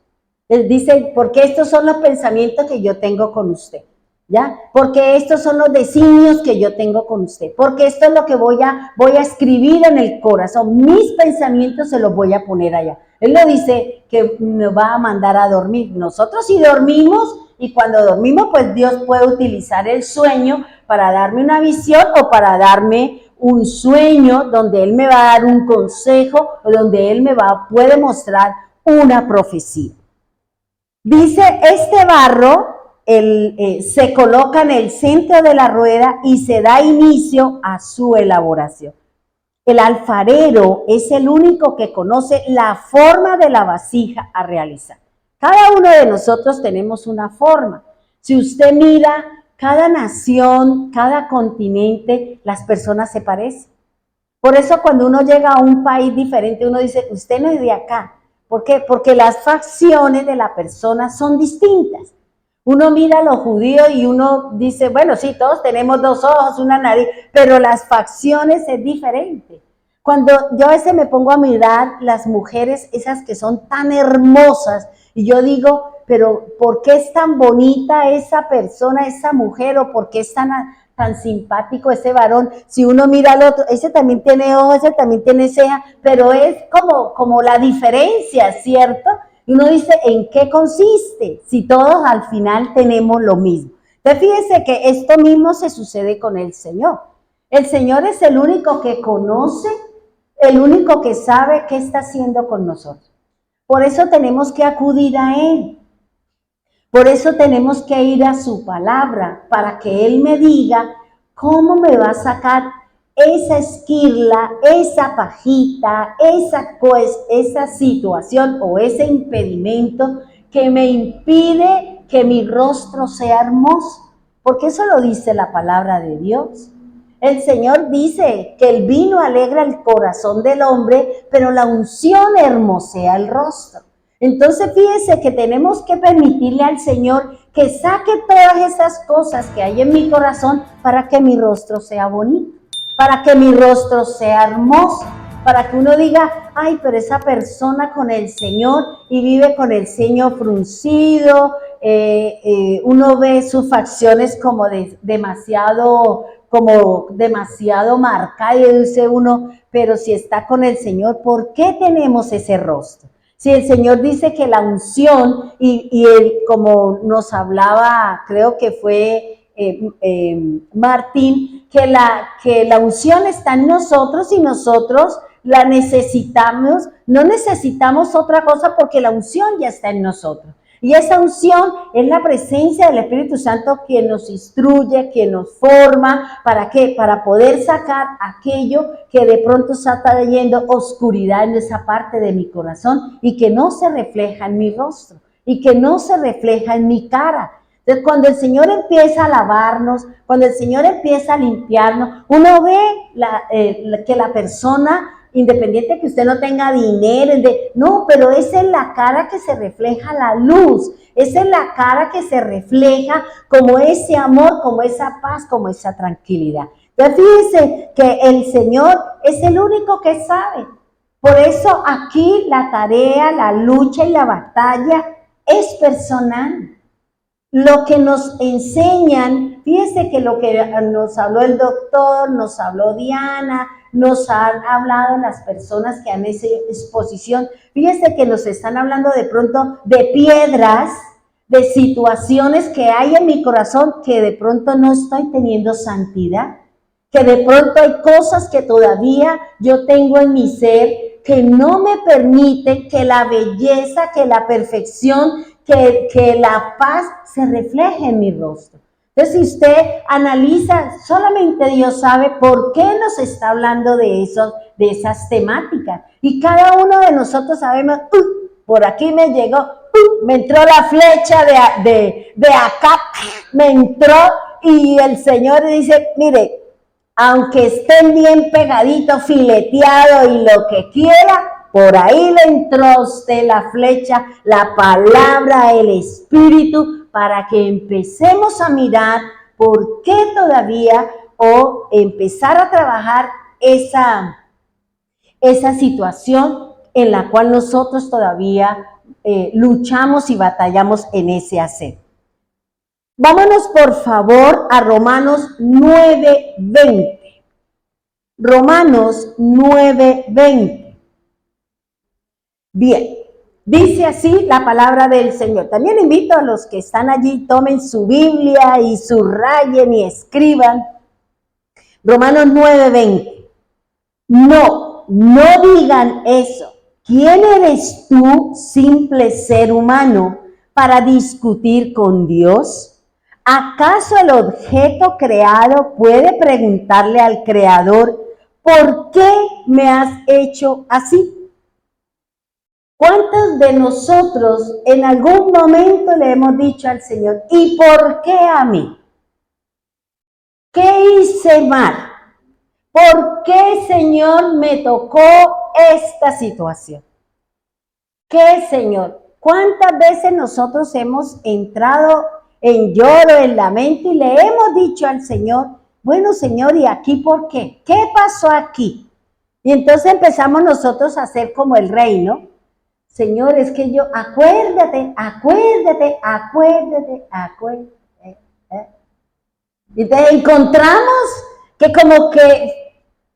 Él dice, porque estos son los pensamientos que yo tengo con usted, ¿ya? Porque estos son los designios que yo tengo con usted, porque esto es lo que voy a escribir en el corazón, mis pensamientos se los voy a poner allá. Él no dice que me va a mandar a dormir. Nosotros sí dormimos, y cuando dormimos, pues Dios puede utilizar el sueño para darme una visión o para darme un sueño donde Él me va a dar un consejo o donde Él puede mostrar una profecía. Dice, este barro se coloca en el centro de la rueda y se da inicio a su elaboración. El alfarero es el único que conoce la forma de la vasija a realizar. Cada uno de nosotros tenemos una forma. Si usted mira, cada nación, cada continente, las personas se parecen. Por eso cuando uno llega a un país diferente, uno dice, usted no es de acá. ¿Por qué? Porque las facciones de la persona son distintas. Uno mira a los judíos y uno dice, bueno, sí, todos tenemos dos ojos, una nariz, pero las facciones es diferente. Cuando yo a veces me pongo a mirar las mujeres, esas que son tan hermosas, y yo digo, pero ¿por qué es tan bonita esa persona, esa mujer, o por qué es tan simpático ese varón? Si uno mira al otro, ese también tiene ojos, ese también tiene ceja, pero es como la diferencia, ¿cierto? Y uno dice, ¿en qué consiste? Si todos al final tenemos lo mismo. Entonces fíjense que esto mismo se sucede con el Señor. El Señor es el único que conoce, el único que sabe qué está haciendo con nosotros. Por eso tenemos que acudir a Él. Por eso tenemos que ir a su palabra, para que Él me diga cómo me va a sacar esa esquirla, esa pajita, esa situación o ese impedimento que me impide que mi rostro sea hermoso. Porque eso lo dice la palabra de Dios. El Señor dice que el vino alegra el corazón del hombre, pero la unción hermosea el rostro. Entonces fíjese que tenemos que permitirle al Señor que saque todas esas cosas que hay en mi corazón para que mi rostro sea bonito, para que mi rostro sea hermoso, para que uno diga, ay, pero esa persona con el Señor y vive con el ceño fruncido, uno ve sus facciones como demasiado marcada y dice uno, pero si está con el Señor, ¿por qué tenemos ese rostro? Si el Señor dice que la unción, y él, como nos hablaba, creo que fue Martín, que la unción está en nosotros y nosotros la necesitamos, no necesitamos otra cosa porque la unción ya está en nosotros. Y esa unción es la presencia del Espíritu Santo quien nos instruye, quien nos forma. ¿Para qué? Para poder sacar aquello que de pronto está trayendo oscuridad en esa parte de mi corazón y que no se refleja en mi rostro y que no se refleja en mi cara. Entonces, cuando el Señor empieza a lavarnos, cuando el Señor empieza a limpiarnos, uno ve que la persona, independiente que usted no tenga dinero, no, pero esa es la cara que se refleja la luz, esa es la cara que se refleja como ese amor, como esa paz, como esa tranquilidad. Entonces, fíjense que el Señor es el único que sabe. Por eso aquí la tarea, la lucha y la batalla es personal. Lo que nos enseñan, fíjense que lo que nos habló el doctor, nos habló Diana, nos han hablado las personas que han hecho exposición, fíjense que nos están hablando de pronto de piedras, de situaciones que hay en mi corazón que de pronto no estoy teniendo santidad, que de pronto hay cosas que todavía yo tengo en mi ser que no me permiten que la belleza, que la perfección, que la paz se refleje en mi rostro. Entonces, si usted analiza, solamente Dios sabe por qué nos está hablando de eso, de esas temáticas. Y cada uno de nosotros sabemos, por aquí me llegó, me entró la flecha de acá, me entró y el Señor dice, mire, aunque estén bien pegaditos, fileteados y lo que quiera, por ahí le entró a usted la flecha, la palabra, el Espíritu, para que empecemos a mirar por qué todavía o empezar a trabajar esa situación en la cual nosotros todavía luchamos y batallamos en ese hacer. Vámonos por favor a Romanos 9:20. Romanos 9:20. Bien, dice así la palabra del Señor. También invito a los que están allí, tomen su Biblia y subrayen y escriban. Romanos 9:20. No digan eso. ¿Quién eres tú, simple ser humano, para discutir con Dios? ¿Acaso el objeto creado puede preguntarle al Creador, ¿por qué me has hecho así? ¿Cuántos de nosotros en algún momento le hemos dicho al Señor, ¿y por qué a mí? ¿Qué hice mal? ¿Por qué, Señor, me tocó esta situación? ¿Qué, Señor? ¿Cuántas veces nosotros hemos entrado en lloro, en lamento y le hemos dicho al Señor, bueno, Señor, ¿y aquí por qué? ¿Qué pasó aquí? Y entonces empezamos nosotros a hacer como el rey, ¿no? Señor, es que yo, acuérdate. Y te encontramos que como que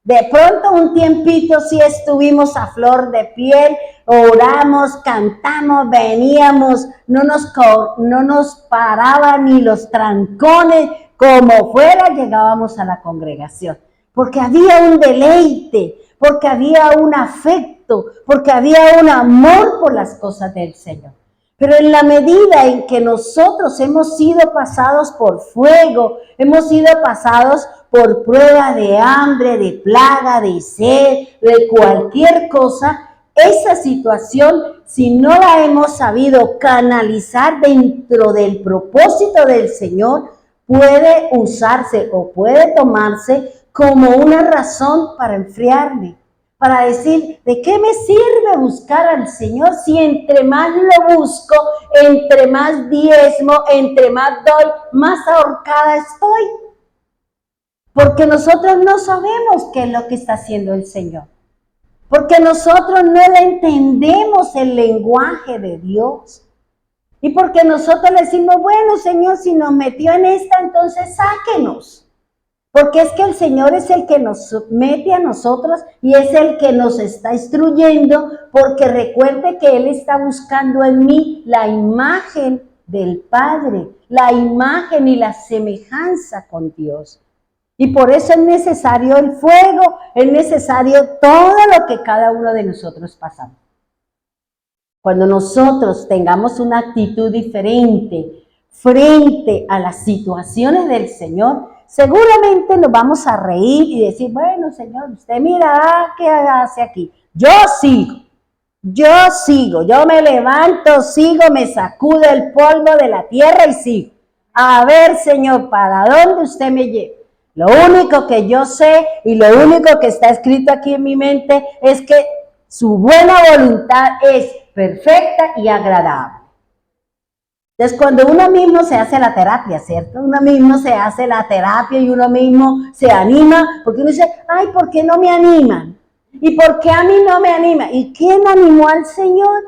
de pronto un tiempito sí estuvimos a flor de piel, oramos, cantamos, veníamos, no nos paraban ni los trancones, como fuera llegábamos a la congregación. Porque había un deleite, porque había un afecto, porque había un amor por las cosas del Señor. Pero en la medida en que nosotros hemos sido pasados por fuego, hemos sido pasados por prueba de hambre, de plaga, de sed, de cualquier cosa, esa situación, si no la hemos sabido canalizar dentro del propósito del Señor, puede usarse o puede tomarse como una razón para enfriarme, para decir, ¿de qué me sirve buscar al Señor si entre más lo busco, entre más diezmo, entre más doy, más ahorcada estoy? Porque nosotros no sabemos qué es lo que está haciendo el Señor. Porque nosotros no le entendemos el lenguaje de Dios. Y porque nosotros le decimos, bueno, Señor, si nos metió en esta, entonces sáquenos. Porque es que el Señor es el que nos mete a nosotros y es el que nos está instruyendo, porque recuerde que Él está buscando en mí la imagen del Padre, la imagen y la semejanza con Dios. Y por eso es necesario el fuego, es necesario todo lo que cada uno de nosotros pasamos. cuando nosotros tengamos una actitud diferente frente a las situaciones del Señor, seguramente nos vamos a reír y decir, bueno, Señor, usted mira, ¿qué hace aquí? Yo sigo, yo me levanto, sigo, me sacudo el polvo de la tierra y sigo. A ver, Señor, ¿para dónde usted me lleva? Lo único que yo sé y lo único que está escrito aquí en mi mente es que su buena voluntad es perfecta y agradable. Entonces, cuando uno mismo se hace la terapia, ¿cierto? Uno mismo se hace la terapia y uno mismo se anima, porque uno dice, ay, ¿por qué no me animan? ¿Y por qué a mí no me anima? ¿Y quién animó al Señor?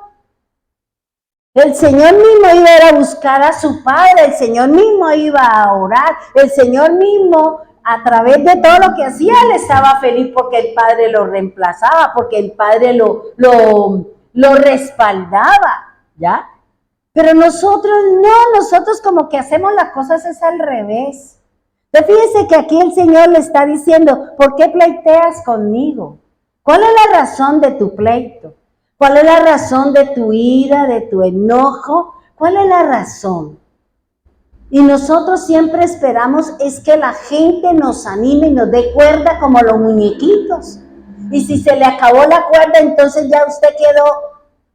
El Señor mismo iba a ir a buscar a su Padre, el Señor mismo iba a orar, el Señor mismo a través de todo lo que hacía, él estaba feliz porque el Padre lo reemplazaba, porque el Padre lo respaldaba, ¿ya? Pero nosotros no, nosotros como que hacemos las cosas es al revés. Entonces fíjese que aquí el Señor le está diciendo, ¿por qué pleiteas conmigo? ¿Cuál es la razón de tu pleito? ¿Cuál es la razón de tu ira, de tu enojo? ¿Cuál es la razón? Y nosotros siempre esperamos es que la gente nos anime y nos dé cuerda como los muñequitos. Y si se le acabó la cuerda, entonces ya usted quedó.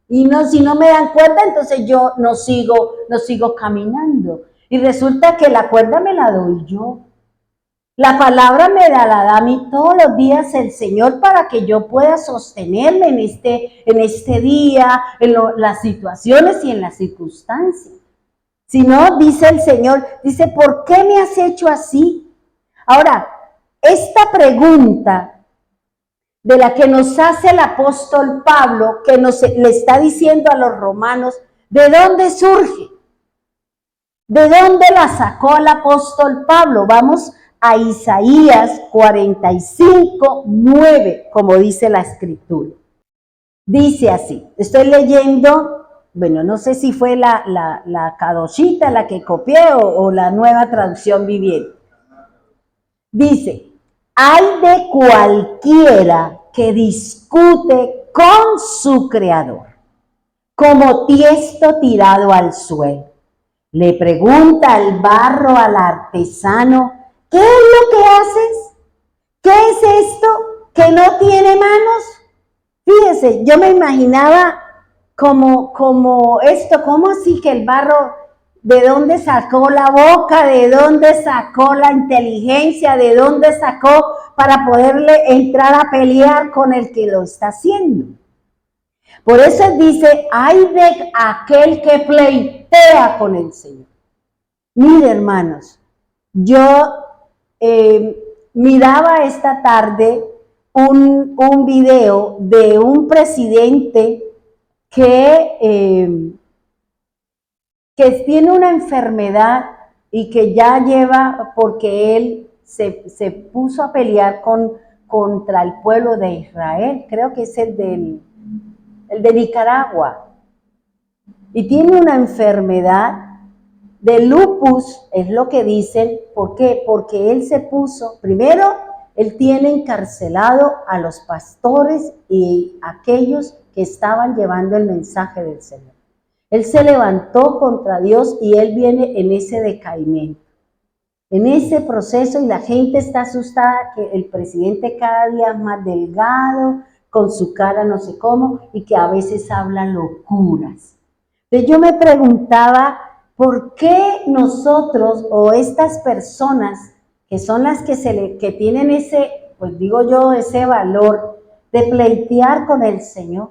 Y no, si no me dan cuerda, entonces yo no sigo caminando. Y resulta que la cuerda me la doy yo. La palabra me la da a mí todos los días el Señor para que yo pueda sostenerme en este día, en las situaciones y en las circunstancias. Si no, dice el Señor, dice, ¿por qué me has hecho así? Ahora, esta pregunta de la que nos hace el apóstol Pablo, que le está diciendo a los romanos, ¿de dónde surge? ¿De dónde la sacó el apóstol Pablo? Vamos a Isaías 45:9, como dice la escritura. Dice así, estoy leyendo, bueno, no sé si fue la Kadoshita la que copié o la nueva traducción viviente. Dice, hay de cualquiera que discute con su creador, como tiesto tirado al suelo. Le pregunta el barro al artesano, ¿qué es lo que haces? ¿Qué es esto que no tiene manos? Fíjese, yo me imaginaba como esto, ¿cómo así que el barro, de dónde sacó la boca, de dónde sacó la inteligencia, de dónde sacó para poderle entrar a pelear con el que lo está haciendo? Por eso dice, ay de aquel que pleitea con el Señor. Mire, hermanos, yo miraba esta tarde un video de un presidente que tiene una enfermedad y que ya lleva, porque él se puso a pelear contra el pueblo de Israel, creo que es el de Nicaragua, y tiene una enfermedad de lupus, es lo que dicen. ¿Por qué? Porque él se puso, primero, él tiene encarcelado a los pastores y aquellos que estaban llevando el mensaje del Señor. Él se levantó contra Dios y él viene en ese decaimiento, en ese proceso, y la gente está asustada que el presidente cada día es más delgado, con su cara no sé cómo, y que a veces habla locuras. Entonces yo me preguntaba, ¿por qué nosotros o estas personas que son las que tienen ese, pues digo yo, ese valor de pleitear con el Señor,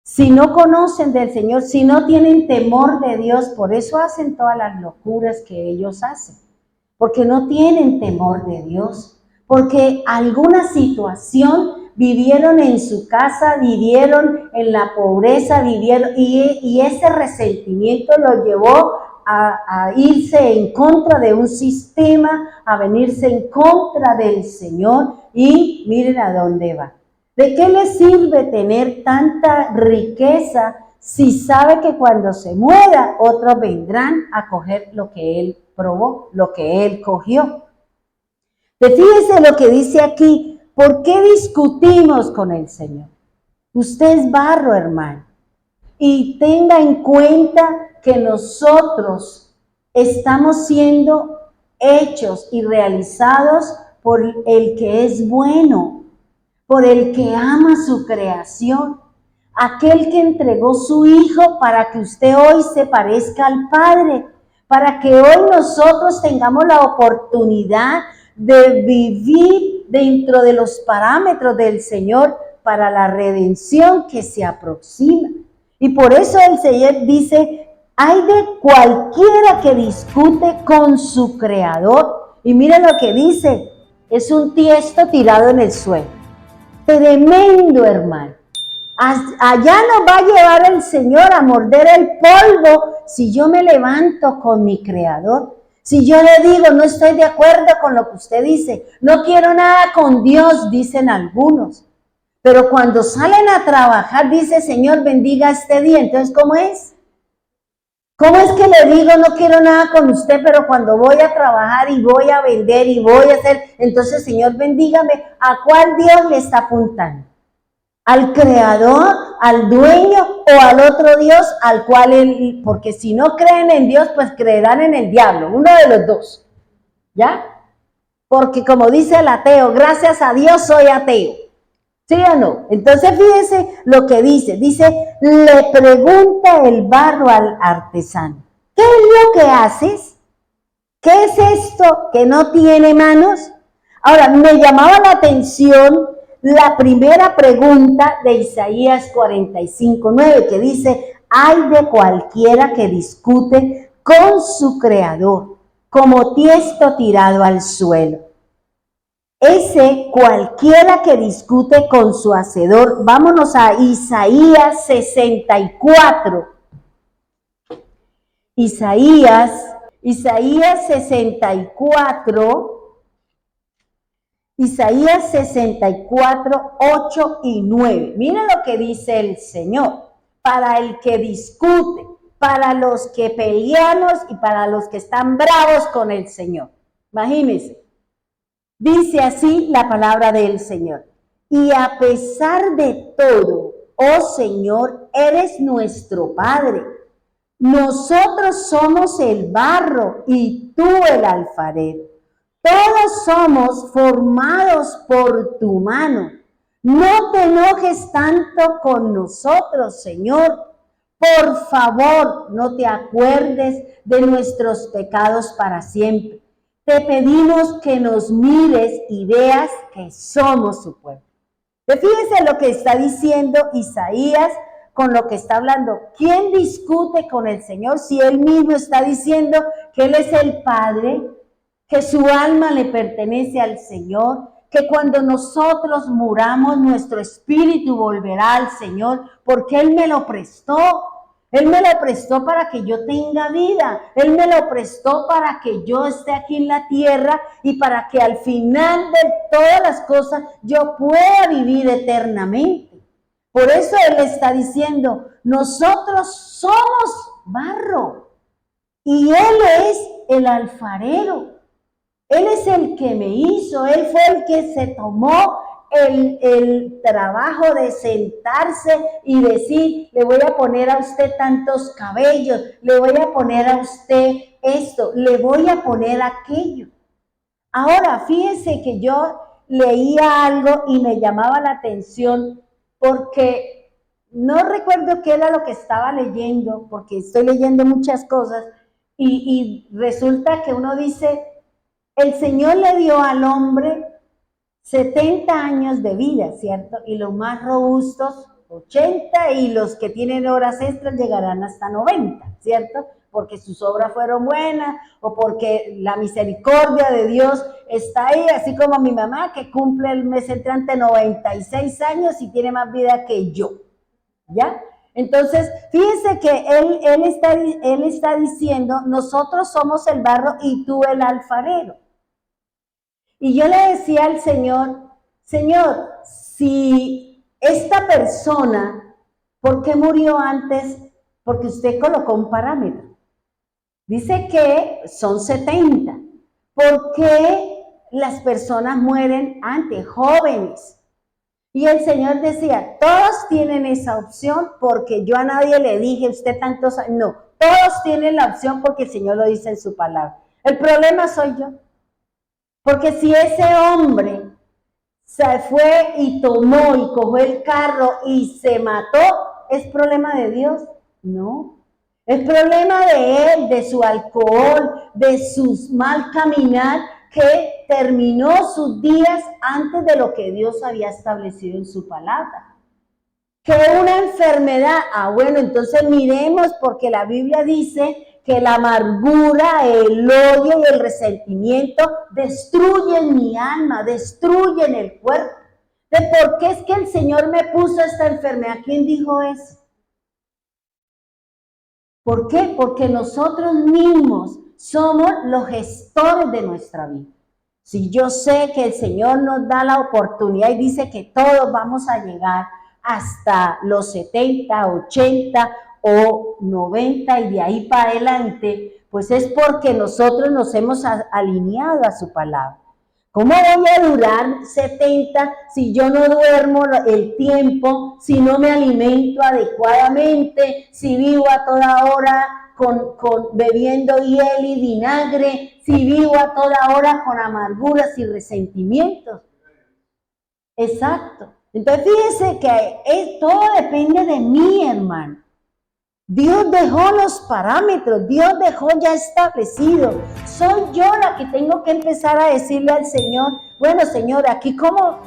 si no conocen del Señor, si no tienen temor de Dios, por eso hacen todas las locuras que ellos hacen? Porque no tienen temor de Dios, porque alguna situación vivieron en su casa, vivieron en la pobreza, vivieron, y ese resentimiento lo llevó a irse en contra de un sistema, a venirse en contra del Señor, y miren a dónde va. ¿De qué le sirve tener tanta riqueza si sabe que cuando se muera otros vendrán a coger lo que él probó, lo que él cogió? Fíjese lo que dice aquí. ¿Por qué discutimos con el Señor? Usted es barro, hermano. y tenga en cuenta que nosotros estamos siendo hechos y realizados por el que es bueno, por el que ama su creación, aquel que entregó su Hijo para que usted hoy se parezca al Padre, para que hoy nosotros tengamos la oportunidad de vivir dentro de los parámetros del Señor para la redención que se aproxima. Y por eso el Señor dice, hay de cualquiera que discute con su Creador. Y miren lo que dice, es un tiesto tirado en el suelo. Tremendo, hermano. Allá nos va a llevar el Señor a morder el polvo si yo me levanto con mi Creador. Si yo le digo, no estoy de acuerdo con lo que usted dice, no quiero nada con Dios, dicen algunos. Pero cuando salen a trabajar, dice, Señor, bendiga este día. Entonces, ¿cómo es? ¿Cómo es que le digo, no quiero nada con usted, pero cuando voy a trabajar y voy a vender y voy a hacer, entonces, Señor, bendígame? ¿A cuál Dios le está apuntando? ¿Al Creador, al dueño o al otro Dios al cual él, porque si no creen en Dios, pues creerán en el diablo, uno de los dos, ¿ya? Porque como dice el ateo, gracias a Dios soy ateo, ¿sí o no? Entonces fíjese lo que dice, le pregunta el barro al artesano, ¿qué es lo que haces? ¿Qué es esto que no tiene manos? Ahora, me llamaba la atención la primera pregunta de Isaías 45:9, que dice, ay de cualquiera que discute con su Creador, como tiesto tirado al suelo. Ese cualquiera que discute con su Hacedor, vámonos a Isaías 64. Isaías 64. Isaías 64, 8 y 9. Miren lo que dice el Señor. Para el que discute, para los que peleamos y para los que están bravos con el Señor. Imagínense. Dice así la palabra del Señor. Y a pesar de todo, oh Señor, eres nuestro Padre. Nosotros somos el barro y tú el alfarero. Todos somos formados por tu mano. No te enojes tanto con nosotros, Señor. Por favor, no te acuerdes de nuestros pecados para siempre. Te pedimos que nos mires y veas que somos su pueblo. Fíjense lo que está diciendo Isaías con lo que está hablando. ¿Quién discute con el Señor si Él mismo está diciendo que Él es el Padre, que su alma le pertenece al Señor, que cuando nosotros muramos nuestro espíritu volverá al Señor porque Él me lo prestó? Él me lo prestó para que yo tenga vida. Él me lo prestó para que yo esté aquí en la tierra y para que al final de todas las cosas yo pueda vivir eternamente. Por eso Él está diciendo, nosotros somos barro y Él es el alfarero. Él es el que me hizo, Él fue el que se tomó el trabajo de sentarse y decir, le voy a poner a usted tantos cabellos, le voy a poner a usted esto, le voy a poner aquello. Ahora, fíjense que yo leía algo y me llamaba la atención porque no recuerdo qué era lo que estaba leyendo, porque estoy leyendo muchas cosas y resulta que uno dice, el Señor le dio al hombre 70 años de vida, ¿cierto? Y los más robustos, 80, y los que tienen horas extras llegarán hasta 90, ¿cierto? Porque sus obras fueron buenas o porque la misericordia de Dios está ahí, así como mi mamá que cumple el mes entrante 96 años y tiene más vida que yo, ¿ya? Entonces, fíjense que él está diciendo, nosotros somos el barro y tú el alfarero. Y yo le decía al Señor, Señor, si esta persona, ¿por qué murió antes? Porque usted colocó un parámetro. Dice que son 70. ¿Por qué las personas mueren antes, jóvenes? Y el Señor decía, todos tienen esa opción porque yo a nadie le dije, usted tantos años, no, todos tienen la opción porque el Señor lo dice en su palabra. El problema soy yo, porque si ese hombre se fue y tomó y cogió el carro y se mató, ¿es problema de Dios? No. Es problema de él, de su alcohol, de su mal caminar, que terminó sus días antes de lo que Dios había establecido en su palabra. Que una enfermedad, bueno, entonces miremos, porque la Biblia dice que la amargura, el odio y el resentimiento destruyen mi alma, destruyen el cuerpo. ¿De por qué es que el Señor me puso esta enfermedad? ¿Quién dijo eso? ¿Por qué? Porque nosotros mismos somos los gestores de nuestra vida. Si yo sé que el Señor nos da la oportunidad y dice que todos vamos a llegar hasta los 70, 80 o 90 y de ahí para adelante, pues es porque nosotros nos hemos alineado a su palabra. ¿Cómo voy a durar 70 si yo no duermo el tiempo, si no me alimento adecuadamente, si vivo a toda hora bebiendo hiel y vinagre, si vivo a toda hora con amarguras y resentimientos? Exacto. Entonces fíjense que todo depende de mí, hermano. Dios dejó los parámetros, Dios dejó ya establecido. Soy yo la que tengo que empezar a decirle al Señor, bueno, Señor, aquí cómo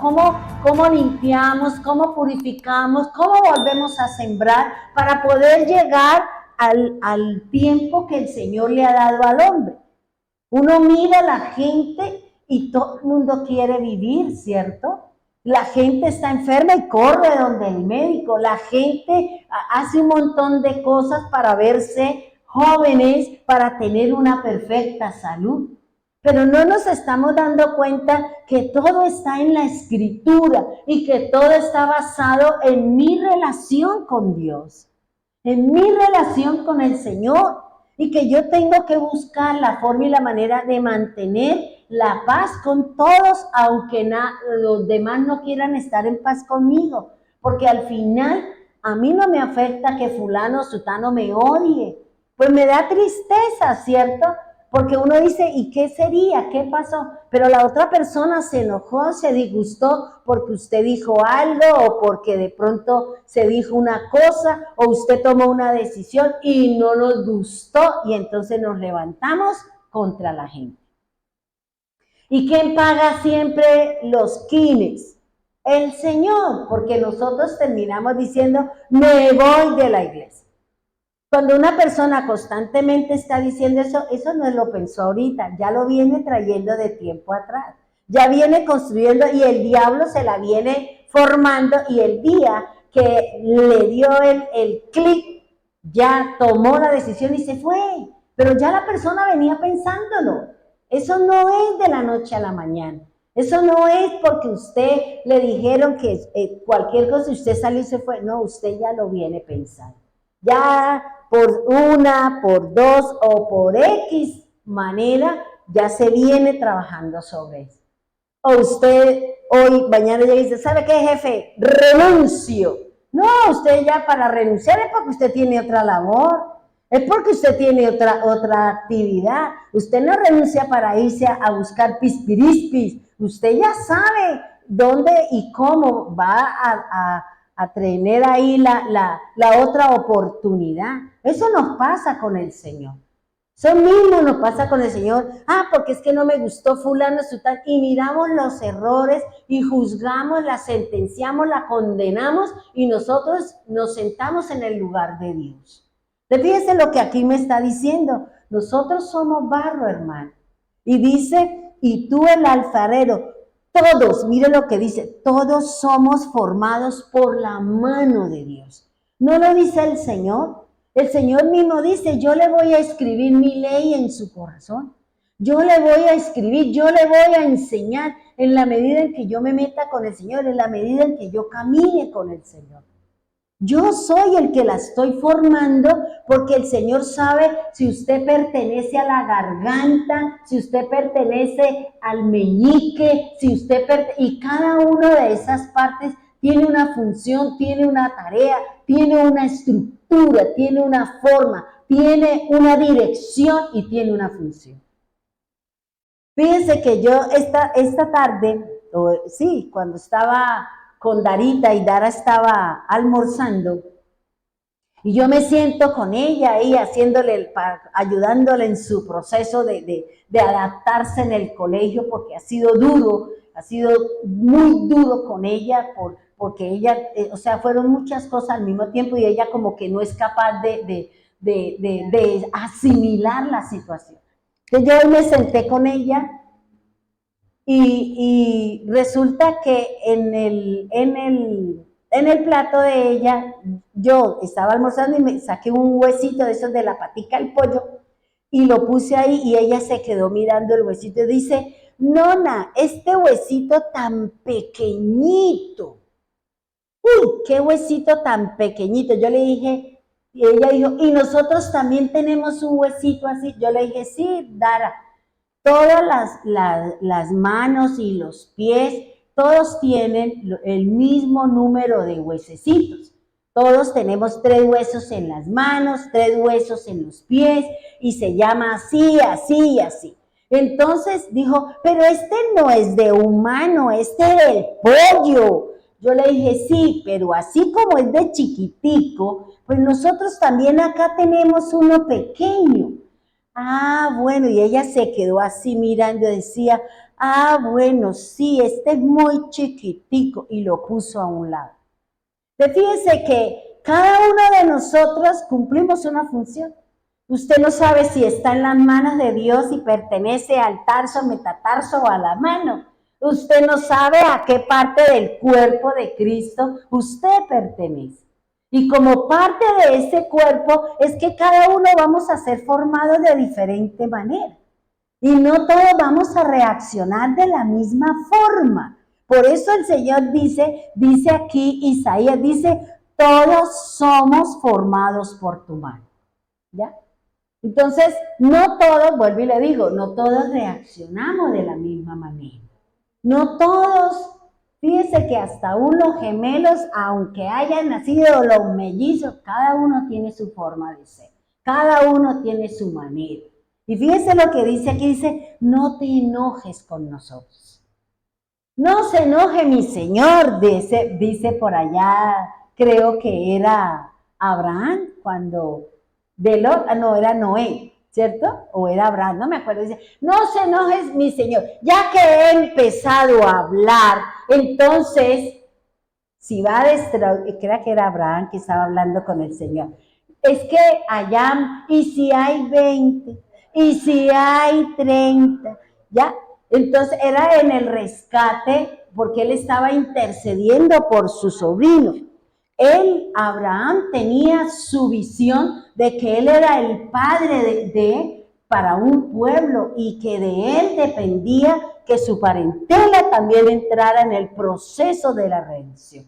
limpiamos, cómo purificamos, cómo volvemos a sembrar para poder llegar al tiempo que el Señor le ha dado al hombre. Uno mira a la gente y todo el mundo quiere vivir, ¿cierto? La gente está enferma y corre donde el médico. La gente hace un montón de cosas para verse jóvenes, para tener una perfecta salud. Pero no nos estamos dando cuenta que todo está en la Escritura y que todo está basado en mi relación con Dios, en mi relación con el Señor, y que yo tengo que buscar la forma y la manera de mantener la paz con todos, aunque los demás no quieran estar en paz conmigo, porque al final a mí no me afecta que fulano o sutano me odie, pues me da tristeza, ¿cierto? Porque uno dice, ¿y qué sería? ¿Qué pasó? Pero la otra persona se enojó, se disgustó porque usted dijo algo o porque de pronto se dijo una cosa o usted tomó una decisión y no nos gustó y entonces nos levantamos contra la gente. ¿Y quién paga siempre los quines? El Señor, porque nosotros terminamos diciendo, me voy de la iglesia. Cuando una persona constantemente está diciendo eso no lo pensó ahorita, ya lo viene trayendo de tiempo atrás. Ya viene construyendo y el diablo se la viene formando y el día que le dio el clic, ya tomó la decisión y se fue. Pero ya la persona venía pensándolo. Eso no es de la noche a la mañana. Eso no es porque usted le dijeron que cualquier cosa, usted salió y se fue. No, usted ya lo viene pensando. Ya por una, por dos o por X manera, ya se viene trabajando sobre eso. O usted hoy, mañana ya dice, ¿sabe qué, jefe? Renuncio. No, usted ya para renunciar es porque usted tiene otra labor. Es porque usted tiene otra actividad. Usted no renuncia para irse a buscar pispirispis. Usted ya sabe dónde y cómo va a tener ahí la otra oportunidad. Eso nos pasa con el Señor. Eso mismo nos pasa con el Señor. Porque es que no me gustó fulano, sutano. Y miramos los errores y juzgamos, la sentenciamos, la condenamos y nosotros nos sentamos en el lugar de Dios. Fíjense lo que aquí me está diciendo. Nosotros somos barro, hermano. Y dice, y tú el alfarero, todos, miren lo que dice, todos somos formados por la mano de Dios. ¿No lo dice el Señor? El Señor mismo dice, yo le voy a escribir mi ley en su corazón. Yo le voy a escribir, yo le voy a enseñar en la medida en que yo me meta con el Señor, en la medida en que yo camine con el Señor. Yo soy el que la estoy formando porque el Señor sabe si usted pertenece a la garganta, si usted pertenece al meñique, si usted y cada una de esas partes tiene una función, tiene una tarea, tiene una estructura, tiene una forma, tiene una dirección y tiene una función. Fíjense que yo esta tarde, sí, cuando estaba con Darita y Dara estaba almorzando, y yo me siento con ella ahí ayudándole en su proceso de adaptarse en el colegio, porque ha sido duro, ha sido muy duro con ella, porque ella, o sea, fueron muchas cosas al mismo tiempo y ella como que no es capaz de asimilar la situación. Entonces yo hoy me senté con ella y resulta que en el plato de ella, yo estaba almorzando y me saqué un huesito de esos de la patica del pollo y lo puse ahí y ella se quedó mirando el huesito y dice, Nona, este huesito tan pequeñito. Uy, qué huesito tan pequeñito. Yo le dije, y ella dijo, ¿y nosotros también tenemos un huesito así? Yo le dije, sí, Dara. Todas las manos y los pies, todos tienen el mismo número de huesecitos. Todos tenemos 3 huesos en las manos, 3 huesos en los pies, y se llama así, así y así. Entonces dijo, pero este no es de humano, este es del pollo. Yo le dije, sí, pero así como es de chiquitico, pues nosotros también acá tenemos uno pequeño. Ah, bueno, y ella se quedó así mirando y decía, ah, bueno, sí, este es muy chiquitico, y lo puso a un lado. Fíjense que cada uno de nosotros cumplimos una función. Usted no sabe si está en las manos de Dios y pertenece al tarso, metatarso o a la mano. Usted no sabe a qué parte del cuerpo de Cristo usted pertenece. Y como parte de ese cuerpo es que cada uno vamos a ser formados de diferente manera. Y no todos vamos a reaccionar de la misma forma. Por eso el Señor dice aquí, Isaías dice, todos somos formados por tu mano. ¿Ya? Entonces, no todos, vuelvo y le digo, no todos reaccionamos de la misma manera. No todos. Fíjense que hasta unos gemelos, aunque hayan nacido los mellizos, cada uno tiene su forma de ser, cada uno tiene su manera. Y fíjense lo que dice aquí, dice, no te enojes con nosotros. No se enoje mi Señor, dice por allá, creo que era Abraham, no, era Noé, ¿cierto? O era Abraham, no me acuerdo. Dice, no se enojes, mi Señor, ya que he empezado a hablar, entonces, si va a destruir, creo que era Abraham que estaba hablando con el Señor, es que allá, y si hay 20, y si hay 30, ¿ya? Entonces era en el rescate, porque él estaba intercediendo por su sobrino. Abraham tenía su visión de que él era el padre para un pueblo y que de él dependía que su parentela también entrara en el proceso de la redención.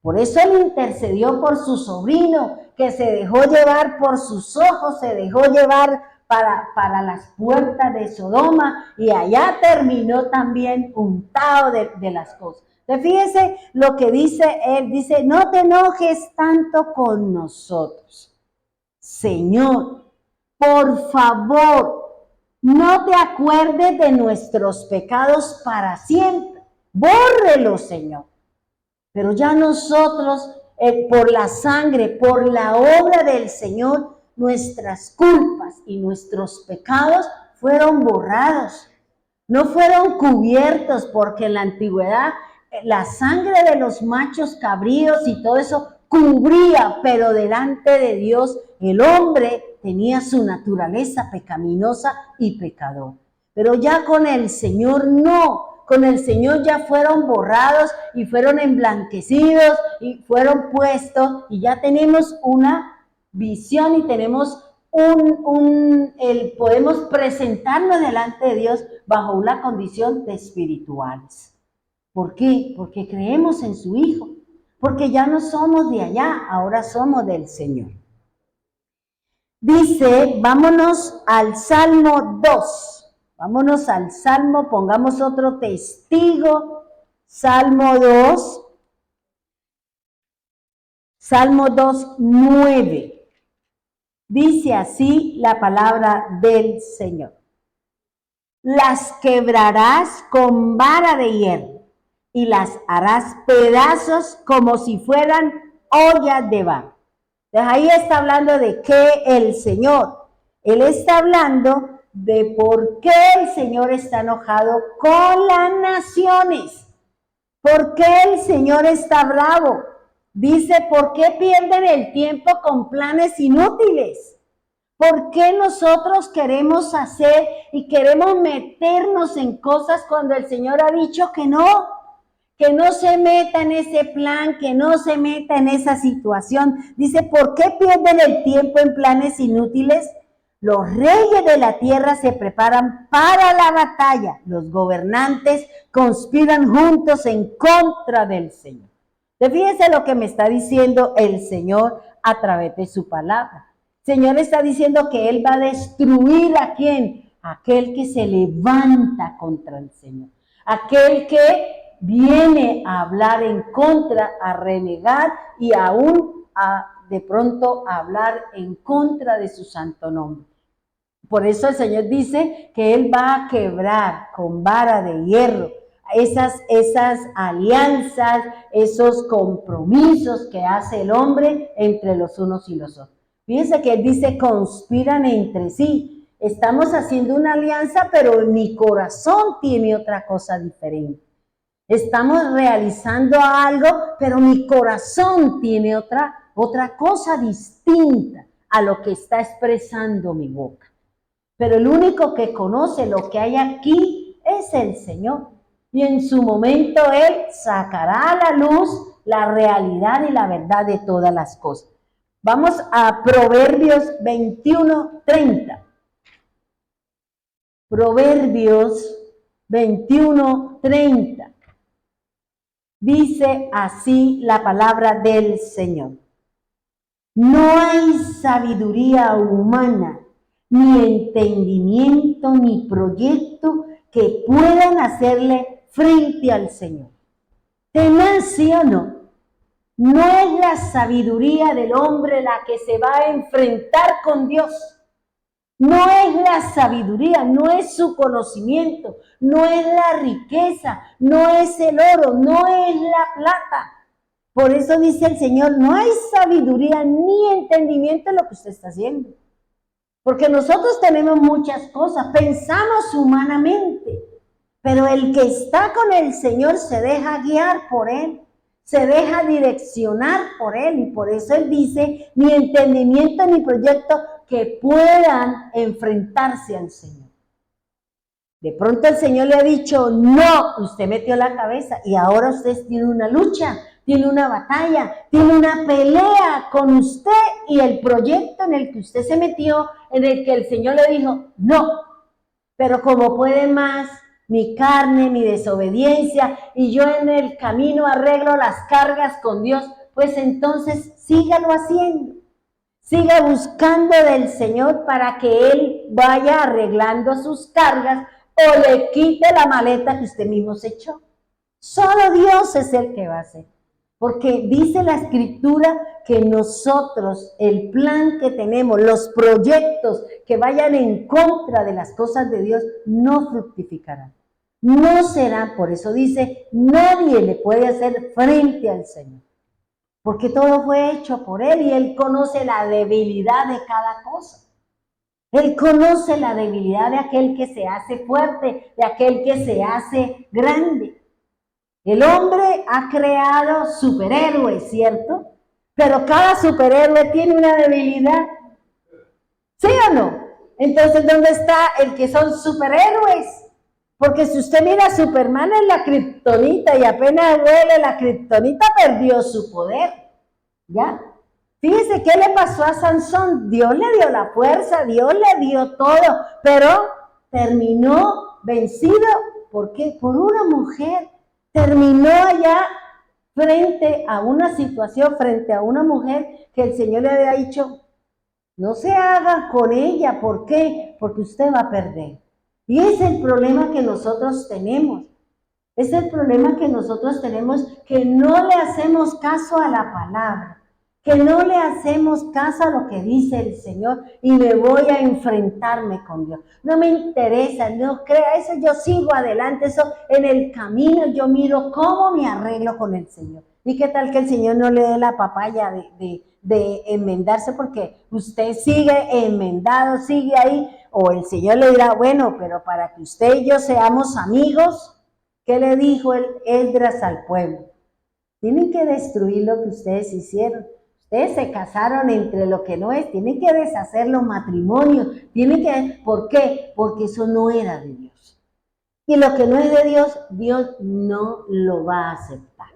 Por eso él intercedió por su sobrino, que se dejó llevar por sus ojos, se dejó llevar para las puertas de Sodoma y allá terminó también untado de las cosas. Entonces, fíjese lo que dice él, dice, no te enojes tanto con nosotros. Señor, por favor, no te acuerdes de nuestros pecados para siempre. Bórrelos, Señor. Pero ya nosotros, por la sangre, por la obra del Señor, nuestras culpas y nuestros pecados fueron borrados. No fueron cubiertos, porque en la antigüedad la sangre de los machos cabríos y todo eso cubría, pero delante de Dios el hombre tenía su naturaleza pecaminosa y pecador. Pero ya con el Señor no. Con el Señor ya fueron borrados y fueron emblanquecidos y fueron puestos, y ya tenemos una visión y tenemos podemos presentarnos delante de Dios bajo una condición de espirituales. ¿Por qué? Porque creemos en su Hijo, porque ya no somos de allá, ahora somos del Señor. Dice, vámonos al Salmo 2. Vámonos al Salmo, pongamos otro testigo, Salmo 2. Salmo 2:9. Dice así la palabra del Señor. Las quebrarás con vara de hierro y las harás pedazos como si fueran ollas de barro. Entonces ahí está hablando de que el Señor, Él está hablando de por qué el Señor está enojado con las naciones. ¿Por qué el Señor está bravo? Dice, ¿por qué pierden el tiempo con planes inútiles? ¿Por qué nosotros queremos hacer y queremos meternos en cosas cuando el Señor ha dicho que no se meta en ese plan, que no se meta en esa situación? Dice, ¿por qué pierden el tiempo en planes inútiles? Los reyes de la tierra se preparan para la batalla. Los gobernantes conspiran juntos en contra del Señor. Fíjense lo que me está diciendo el Señor a través de su palabra. El Señor está diciendo que Él va a destruir ¿a quién? Aquel que se levanta contra el Señor. Aquel que viene a hablar en contra, a renegar y aún de pronto a hablar en contra de su santo nombre. Por eso el Señor dice que Él va a quebrar con vara de hierro esas alianzas, esos compromisos que hace el hombre entre los unos y los otros. Fíjense que Él dice, conspiran entre sí. Estamos haciendo una alianza, pero mi corazón tiene otra cosa diferente. Estamos realizando algo, pero mi corazón tiene otra cosa distinta a lo que está expresando mi boca. Pero el único que conoce lo que hay aquí es el Señor. Y en su momento Él sacará a la luz la realidad y la verdad de todas las cosas. Vamos a Proverbios 21:30. Proverbios 21:30. Dice así la palabra del Señor. No hay sabiduría humana, ni entendimiento, ni proyecto que puedan hacerle frente al Señor. ¿Tenaz, sí o no? No es la sabiduría del hombre la que se va a enfrentar con Dios. No es la sabiduría, no es su conocimiento, no es la riqueza, no es el oro, no es la plata. Por eso dice el Señor, no hay sabiduría ni entendimiento en lo que usted está haciendo. Porque nosotros tenemos muchas cosas, pensamos humanamente, pero el que está con el Señor se deja guiar por Él, se deja direccionar por Él, y por eso Él dice, ni entendimiento ni proyecto que puedan enfrentarse al Señor. De pronto el Señor le ha dicho, no, usted metió la cabeza y ahora usted tiene una lucha, tiene una batalla, tiene una pelea con usted y el proyecto en el que usted se metió, en el que el Señor le dijo, no, pero como puede más mi carne, mi desobediencia, y yo en el camino arreglo las cargas con Dios, pues entonces sígalo haciendo. Siga buscando del Señor para que Él vaya arreglando sus cargas o le quite la maleta que usted mismo se echó. Solo Dios es el que va a hacer. Porque dice la Escritura que nosotros, el plan que tenemos, los proyectos que vayan en contra de las cosas de Dios, no fructificarán. No serán, por eso dice, nadie le puede hacer frente al Señor. Porque todo fue hecho por Él y Él conoce la debilidad de cada cosa. Él conoce la debilidad de aquel que se hace fuerte, de aquel que se hace grande. El hombre ha creado superhéroes, ¿cierto? Pero cada superhéroe tiene una debilidad. ¿Sí o no? Entonces, ¿dónde está el que son superhéroes? Porque si usted mira a Superman en la kriptonita y apenas huele la kriptonita, perdió su poder. ¿Ya? Fíjese qué le pasó a Sansón. Dios le dio la fuerza, Dios le dio todo, pero terminó vencido. ¿Por qué? Por una mujer. Terminó allá frente a una situación, frente a una mujer que el Señor le había dicho, no se haga con ella. ¿Por qué? Porque usted va a perder. Y es el problema que nosotros tenemos. Es el problema que nosotros tenemos, que no le hacemos caso a la palabra. que no le hacemos caso a lo que dice el Señor y me voy a enfrentarme con Dios. No me interesa, no crea eso, yo sigo adelante, eso en el camino yo miro cómo me arreglo con el Señor. ¿Y qué tal que el Señor no le dé la papaya de enmendarse porque usted sigue enmendado, sigue ahí? O el Señor le dirá, bueno, pero para que usted y yo seamos amigos, ¿qué le dijo el Esdras al pueblo? Tienen que destruir lo que ustedes hicieron. Ustedes se casaron entre lo que no es, tienen que deshacer los matrimonios, ¿por qué? Porque eso no era de Dios. Y lo que no es de Dios, Dios no lo va a aceptar.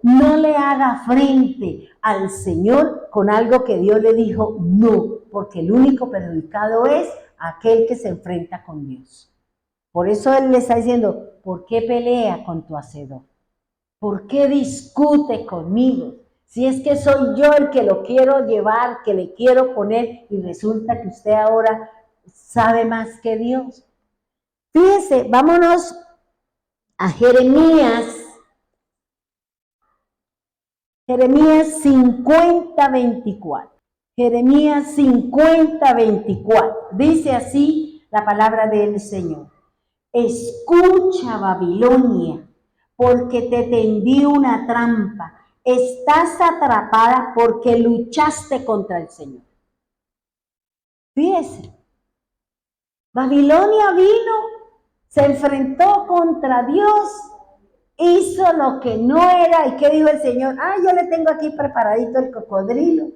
No le haga frente al Señor con algo que Dios le dijo no, porque el único perjudicado es aquel que se enfrenta con Dios. Por eso Él le está diciendo, ¿por qué pelea con tu hacedor? ¿Por qué discute conmigo? Si es que soy yo el que lo quiero llevar, que le quiero poner, y resulta que usted ahora sabe más que Dios. Fíjese, vámonos a Jeremías 50:24. Jeremías 50:24. Dice así la palabra del Señor. Escucha, Babilonia, porque te tendí una trampa. Estás atrapada porque luchaste contra el Señor. Fíjese, Babilonia vino, se enfrentó contra Dios, hizo lo que no era. ¿Y qué dijo el Señor? Yo le tengo aquí preparadito el cocodrilo,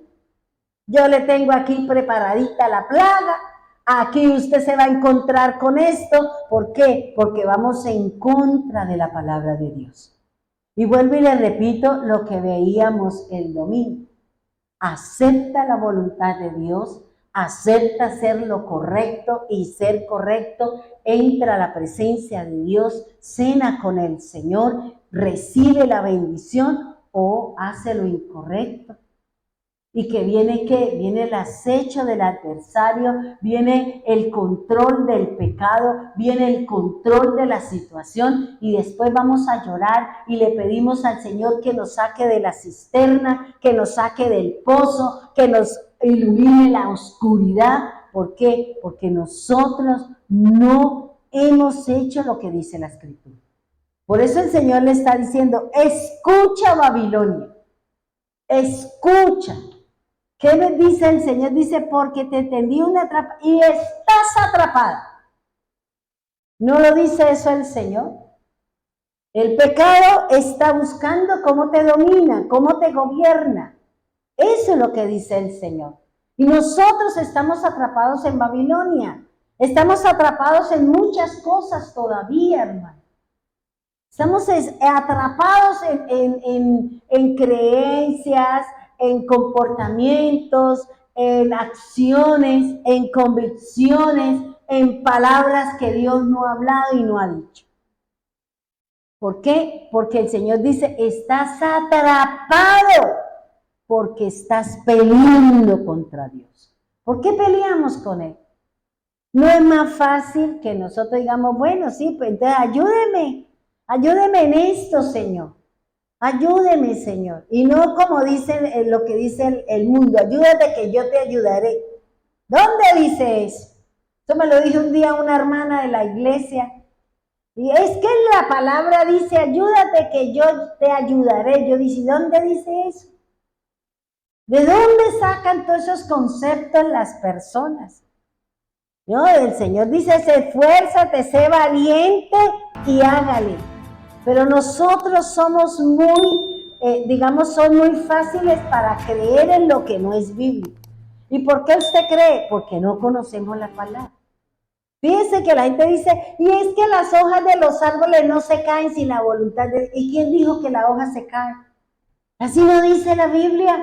yo le tengo aquí preparadita la plaga, aquí usted se va a encontrar con esto. ¿Por qué? Porque vamos en contra de la palabra de Dios. Y vuelvo y le repito lo que veíamos el domingo. Acepta la voluntad de Dios, acepta hacer lo correcto y ser correcto, entra a la presencia de Dios, cena con el Señor, recibe la bendición o hace lo incorrecto. Y que viene, ¿qué? Viene el acecho del adversario, viene el control del pecado, viene el control de la situación y después vamos a llorar y le pedimos al Señor que nos saque de la cisterna, que nos saque del pozo, que nos ilumine la oscuridad. ¿Por qué? Porque nosotros no hemos hecho lo que dice la Escritura. Por eso el Señor le está diciendo, escucha, Babilonia, escucha. ¿Qué me dice el Señor? Dice, porque te tendí una trampa y estás atrapada. ¿No lo dice eso el Señor? El pecado está buscando cómo te domina, cómo te gobierna. Eso es lo que dice el Señor. Y nosotros estamos atrapados en Babilonia. Estamos atrapados en muchas cosas todavía, hermano. Estamos atrapados en creencias, en comportamientos, en acciones, en convicciones, en palabras que Dios no ha hablado y no ha dicho. ¿Por qué? Porque el Señor dice, estás atrapado porque estás peleando contra Dios. ¿Por qué peleamos con Él? No es más fácil que nosotros digamos, bueno, sí, pues entonces ayúdeme en esto, Señor. Ayúdeme, Señor. Y no como dice lo que dice el mundo, ayúdate que yo te ayudaré. ¿Dónde dice eso? Eso me lo dijo un día una hermana de la iglesia. Y es que la palabra dice, ayúdate que yo te ayudaré. Yo dije, ¿dónde dice eso? ¿De dónde sacan todos esos conceptos las personas? No, el Señor dice, esfuérzate, sé valiente y hágale. Pero nosotros somos son muy fáciles para creer en lo que no es bíblico. ¿Y por qué usted cree? Porque no conocemos la palabra. Fíjese que la gente dice, y es que las hojas de los árboles no se caen sin la voluntad de Dios. ¿Y quién dijo que la hoja se cae? Así no dice la Biblia.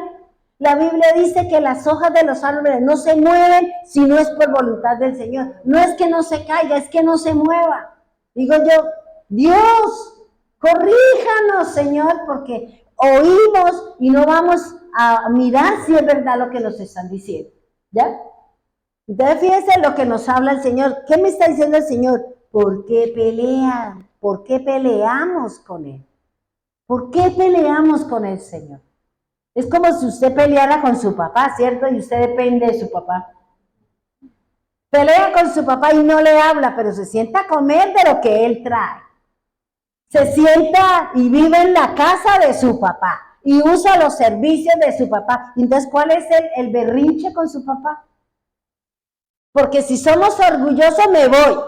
La Biblia dice que las hojas de los árboles no se mueven si no es por voluntad del Señor. No es que no se caiga, es que no se mueva. Digo yo, Dios, corríjanos, Señor, porque oímos y no vamos a mirar si es verdad lo que nos están diciendo. ¿Ya? Entonces fíjense lo que nos habla el Señor. ¿Qué me está diciendo el Señor? ¿Por qué pelean? ¿Por qué peleamos con Él? ¿Por qué peleamos con el Señor? Es como si usted peleara con su papá, ¿cierto? Y usted depende de su papá. Pelea con su papá y no le habla, pero se sienta a comer de lo que él trae. Se sienta y vive en la casa de su papá y usa los servicios de su papá. Entonces, ¿cuál es el berrinche con su papá? Porque si somos orgullosos, me voy,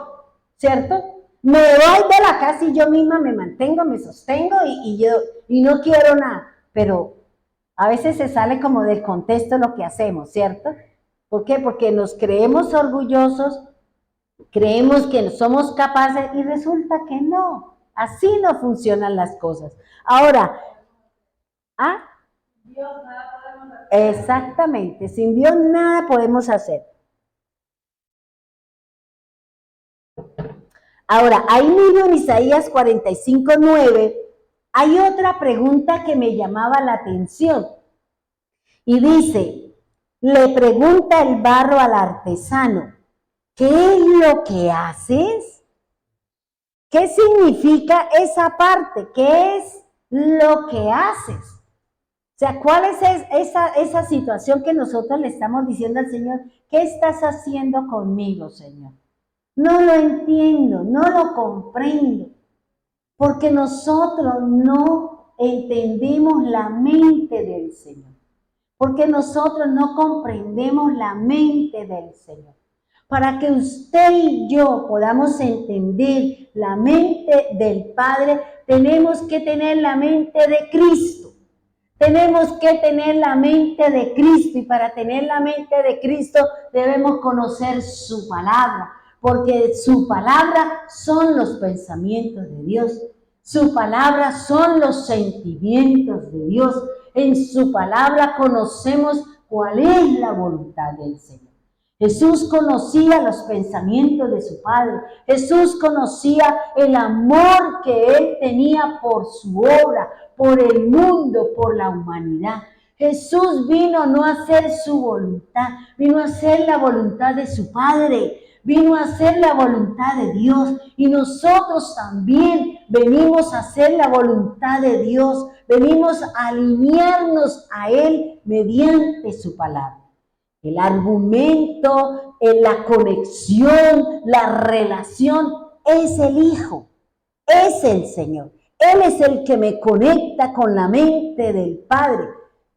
¿cierto? Me voy de la casa y yo misma me mantengo, me sostengo y no quiero nada. Pero a veces se sale como del contexto lo que hacemos, ¿cierto? ¿Por qué? Porque nos creemos orgullosos, creemos que somos capaces y resulta que no. Así no funcionan las cosas. Ahora, ¿ah? Dios, nada podemos hacer. Exactamente, sin Dios nada podemos hacer. Ahora, ahí mismo en Isaías 45:9, hay otra pregunta que me llamaba la atención. Y dice, le pregunta el barro al artesano, ¿qué es lo que haces? ¿Qué significa esa parte? ¿Qué es lo que haces? O sea, ¿cuál es esa situación que nosotros le estamos diciendo al Señor? ¿Qué estás haciendo conmigo, Señor? No lo entiendo, no lo comprendo, porque nosotros no entendemos la mente del Señor, porque nosotros no comprendemos la mente del Señor. Para que usted y yo podamos entender la mente del Padre, tenemos que tener la mente de Cristo. Tenemos que tener la mente de Cristo y para tener la mente de Cristo debemos conocer su palabra, porque su palabra son los pensamientos de Dios, su palabra son los sentimientos de Dios, en su palabra conocemos cuál es la voluntad del Señor. Jesús conocía los pensamientos de su Padre. Jesús conocía el amor que Él tenía por su obra, por el mundo, por la humanidad. Jesús vino no a hacer su voluntad, vino a hacer la voluntad de su Padre, vino a hacer la voluntad de Dios. Y nosotros también venimos a hacer la voluntad de Dios, venimos a alinearnos a Él mediante su palabra. El argumento, la conexión, la relación es el Hijo, es el Señor. Él es el que me conecta con la mente del Padre.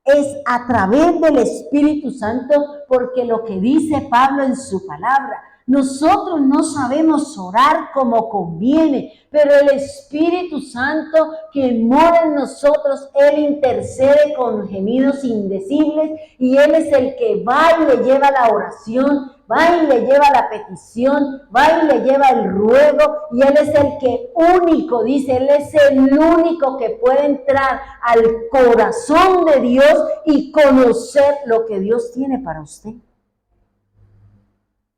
Es a través del Espíritu Santo, porque lo que dice Pablo en su palabra, nosotros no sabemos orar como conviene, pero el Espíritu Santo que mora en nosotros, Él intercede con gemidos indecibles y Él es el que va y le lleva la oración, va y le lleva la petición, va y le lleva el ruego y Él es el que único, dice, Él es el único que puede entrar al corazón de Dios y conocer lo que Dios tiene para usted.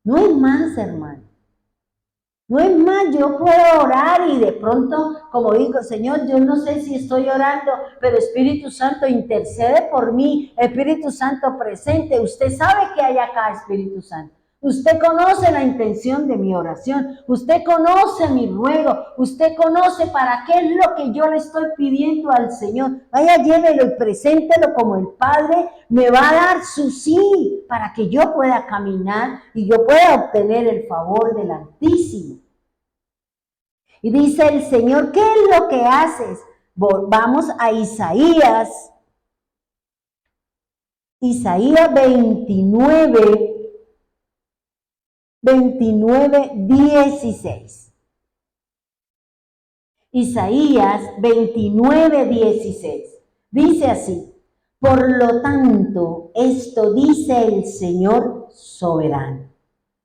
No es más, hermano. No es más, yo puedo orar y de pronto, como digo, Señor, yo no sé si estoy orando, pero Espíritu Santo intercede por mí, Espíritu Santo presente. Usted sabe que hay acá, Espíritu Santo. Usted conoce la intención de mi oración, usted conoce mi ruego, usted conoce para qué es lo que yo le estoy pidiendo al Señor. Vaya, llévelo y preséntelo como el Padre me va a dar su sí para que yo pueda caminar y yo pueda obtener el favor del Altísimo. Y dice el Señor, ¿qué es lo que haces? Vamos a Isaías 29:16. Isaías 29:16. Dice así, por lo tanto, esto dice el Señor soberano.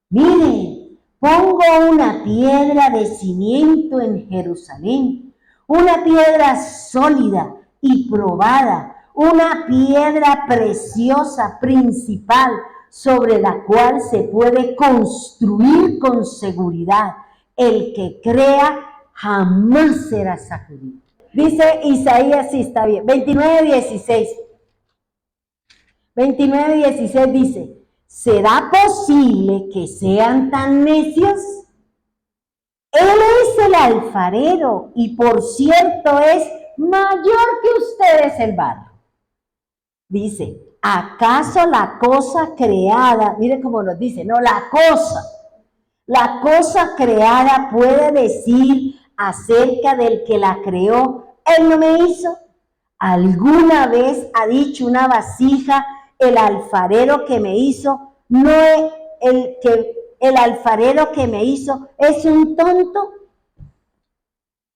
Miren, pongo una piedra de cimiento en Jerusalén, una piedra sólida y probada, una piedra preciosa principal sobre la cual se puede construir con seguridad. El que crea jamás será sacudido. Dice Isaías, sí está bien, 29:16. 29:16 dice, ¿será posible que sean tan necios? Él es el alfarero y por cierto es mayor que ustedes el barro. Dice, ¿acaso la cosa creada, mire cómo nos dice, no, la cosa creada puede decir acerca del que la creó, él no me hizo? ¿Alguna vez ha dicho una vasija, el alfarero que me hizo, no es el alfarero que me hizo es un tonto?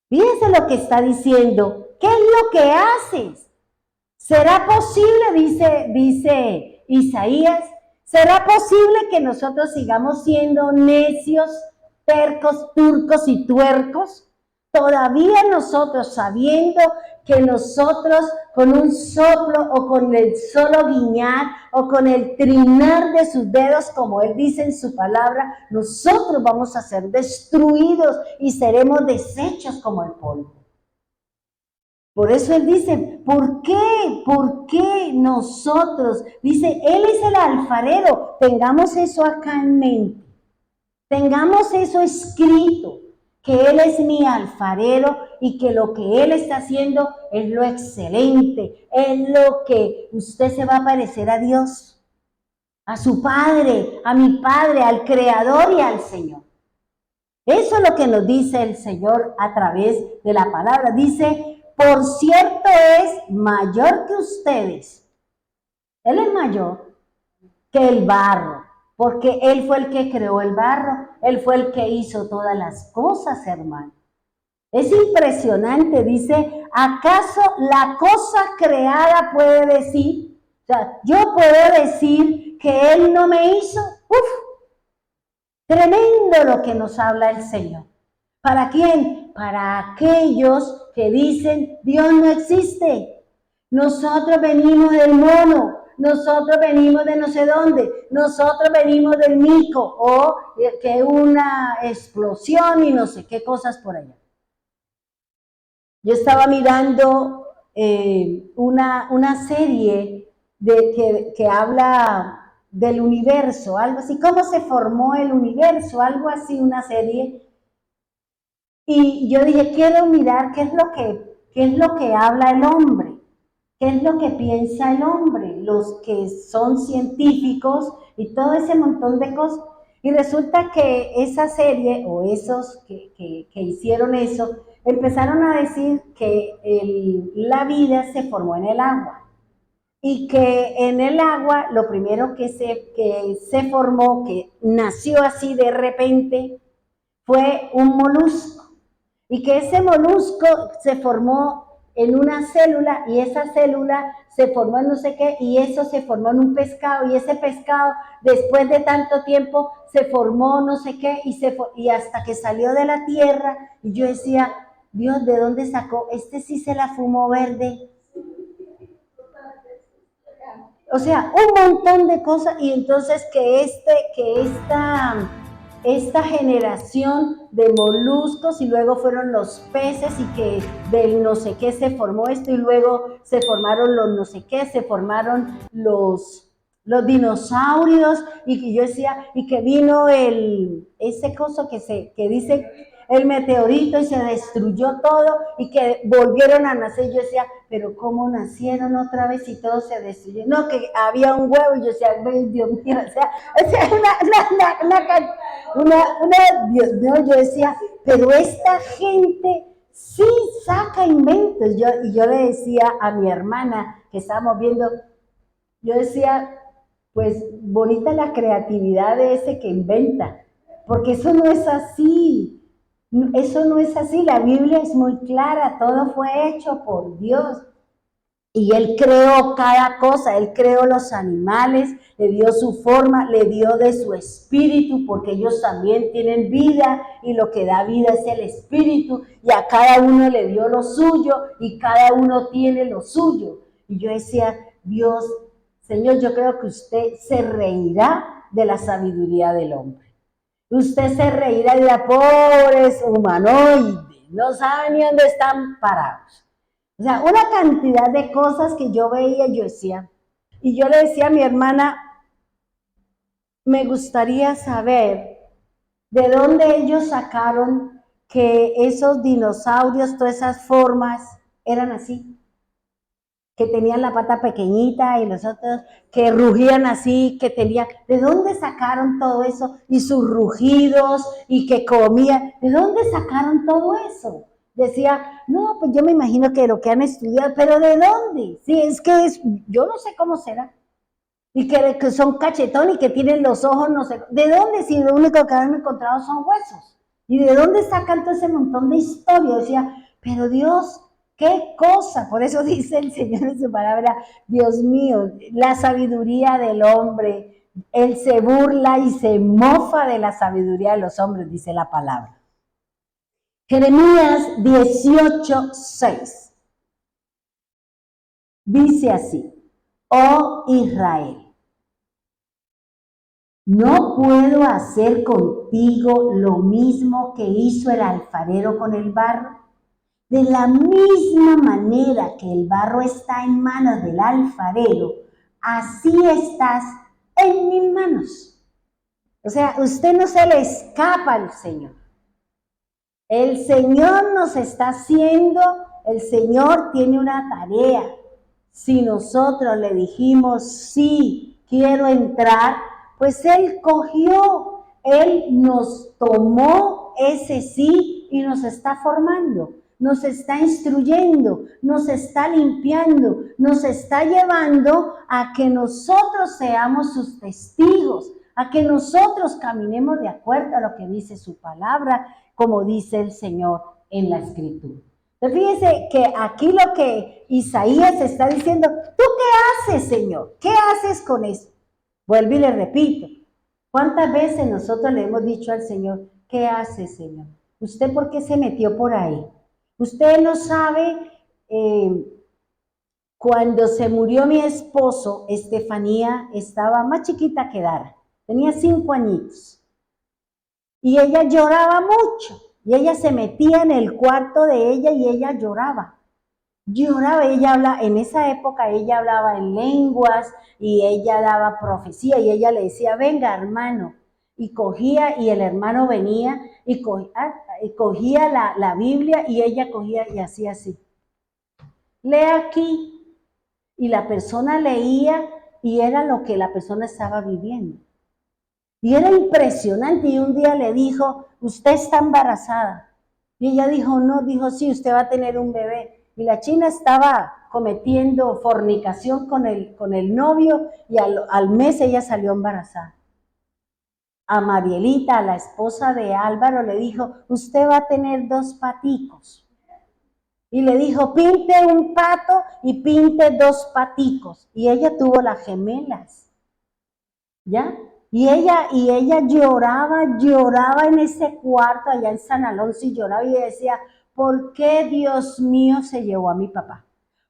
Fíjense lo que está diciendo. ¿Qué es lo que haces? ¿Será posible, dice Isaías, será posible que nosotros sigamos siendo necios, tercos, turcos y tuercos? Todavía nosotros, sabiendo que nosotros con un soplo o con el solo guiñar o con el trinar de sus dedos, como él dice en su palabra, nosotros vamos a ser destruidos y seremos deshechos como el polvo. Por eso él dice, ¿por qué? ¿Por qué nosotros? Dice, él es el alfarero. Tengamos eso acá en mente. Tengamos eso escrito, que él es mi alfarero y que lo que él está haciendo es lo excelente, es lo que usted se va a parecer a Dios, a su Padre, a mi Padre, al Creador y al Señor. Eso es lo que nos dice el Señor a través de la palabra. Dice, por cierto es mayor que ustedes. Él es mayor que el barro, porque Él fue el que creó el barro, Él fue el que hizo todas las cosas, hermano. Es impresionante, dice, ¿acaso la cosa creada puede decir? O sea, yo puedo decir que Él no me hizo. Tremendo lo que nos habla el Señor. ¿Para quién? Para aquellos que dicen, Dios no existe. Nosotros venimos del mono, nosotros venimos de no sé dónde, nosotros venimos del mico, o que una explosión y no sé qué cosas por allá. Yo estaba mirando una serie que habla del universo, algo así, cómo se formó el universo, algo así, una serie. Y yo dije, quiero mirar qué es lo que habla el hombre, qué es lo que piensa el hombre, los que son científicos y todo ese montón de cosas. Y resulta que esa serie, o esos que hicieron eso, empezaron a decir que la vida se formó en el agua. Y que en el agua lo primero que se formó, que nació así de repente, fue un molusco. Y que ese molusco se formó en una célula y esa célula se formó en no sé qué y eso se formó en un pescado y ese pescado después de tanto tiempo se formó no sé qué y hasta que salió de la tierra y yo decía, Dios, ¿de dónde sacó? Este sí se la fumó verde. O sea, un montón de cosas y entonces esta generación de moluscos y luego fueron los peces y que del no sé qué se formó esto y luego se formaron los no sé qué, se formaron los dinosaurios y que yo decía, y que vino ese coso que dice el meteorito y se destruyó todo y que volvieron a nacer. Yo decía, pero ¿cómo nacieron otra vez y todo se destruyó? No, que había un huevo y yo decía, Dios mío, o sea Dios mío, yo decía, pero esta gente sí saca inventos. Y yo le decía a mi hermana que estábamos viendo, yo decía, pues bonita la creatividad de ese que inventa, porque eso no es así. Eso no es así, la Biblia es muy clara, todo fue hecho por Dios. Y Él creó cada cosa, Él creó los animales, le dio su forma, le dio de su espíritu, porque ellos también tienen vida y lo que da vida es el espíritu, y a cada uno le dio lo suyo y cada uno tiene lo suyo. Y yo decía, Dios, Señor, yo creo que usted se reirá de la sabiduría del hombre. Usted se reirá y dirá, pobres humanoides, no saben ni dónde están parados. O sea, una cantidad de cosas que yo veía, yo decía, y yo le decía a mi hermana, me gustaría saber de dónde ellos sacaron que esos dinosaurios, todas esas formas, eran así. que tenían la pata pequeñita y los otros que rugían así, que tenían, ¿de dónde sacaron todo eso? Y sus rugidos y que comían, ¿de dónde sacaron todo eso? Decía, no, pues yo me imagino que lo que han estudiado, pero ¿de dónde? Sí, yo no sé cómo será. Y que son cachetón y que tienen los ojos, no sé, ¿de dónde? Si lo único que han encontrado son huesos. ¿Y de dónde sacan todo ese montón de historia? Decía, pero Dios, qué cosa. Por eso dice el Señor en su palabra, Dios mío, la sabiduría del hombre, Él se burla y se mofa de la sabiduría de los hombres, dice la palabra. Jeremías 18:6 dice así, oh Israel, ¿no puedo hacer contigo lo mismo que hizo el alfarero con el barro? De la misma manera que el barro está en manos del alfarero, así estás en mis manos. O sea, usted no se le escapa al Señor. El Señor nos está haciendo, el Señor tiene una tarea. Si nosotros le dijimos, sí, quiero entrar, pues Él cogió, Él nos tomó ese sí y nos está formando, nos está instruyendo, nos está limpiando, nos está llevando a que nosotros seamos sus testigos, a que nosotros caminemos de acuerdo a lo que dice su palabra, como dice el Señor en la Escritura. Entonces fíjense que aquí lo que Isaías está diciendo, ¿tú qué haces, Señor? ¿Qué haces con eso? Vuelvo y le repito, ¿cuántas veces nosotros le hemos dicho al Señor, ¿qué hace, Señor? ¿Usted por qué se metió por ahí? Usted no sabe, cuando se murió mi esposo, Estefanía estaba más chiquita que Dara, tenía 5 añitos. Y ella lloraba mucho, y ella se metía en el cuarto de ella y ella lloraba. Lloraba, en esa época ella hablaba en lenguas y ella daba profecía y ella le decía, venga hermano, y cogía y el hermano venía y cogía la Biblia y ella cogía y hacía así. Lee aquí, y la persona leía y era lo que la persona estaba viviendo. Y era impresionante, y un día le dijo, usted está embarazada. Y ella dijo, no, dijo, sí, usted va a tener un bebé. Y la china estaba cometiendo fornicación con el novio, y al mes ella salió embarazada. A Marielita, la esposa de Álvaro, le dijo, usted va a tener 2 paticos. Y le dijo, pinte un pato y pinte 2 paticos. Y ella tuvo las gemelas. ¿Ya? Y ella lloraba en ese cuarto allá en San Alonso y lloraba y decía, ¿por qué Dios mío se llevó a mi papá?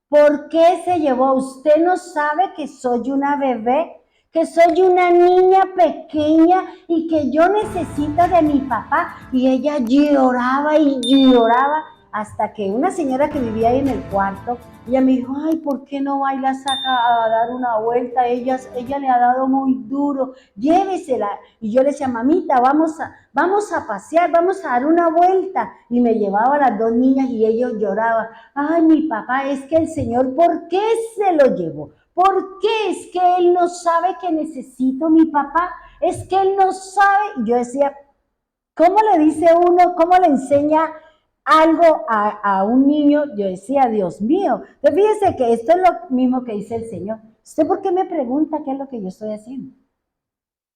¿Por qué se llevó? ¿Usted no sabe que soy una bebé? Que soy una niña pequeña y que yo necesito de mi papá. Y ella lloraba y lloraba hasta que una señora que vivía ahí en el cuarto, ella me dijo, ay, ¿por qué no va y la saca a dar una vuelta? Ella le ha dado muy duro, llévesela. Y yo le decía, mamita, vamos a pasear, vamos a dar una vuelta. Y me llevaba a las 2 niñas y ellos lloraban, ay, mi papá, es que el Señor, ¿por qué se lo llevó? ¿Por qué? Es que Él no sabe que necesito mi papá, es que Él no sabe. Y yo decía, ¿cómo le dice uno, cómo le enseña algo a un niño? Yo decía, Dios mío. Entonces fíjese que esto es lo mismo que dice el Señor. ¿Usted por qué me pregunta qué es lo que yo estoy haciendo?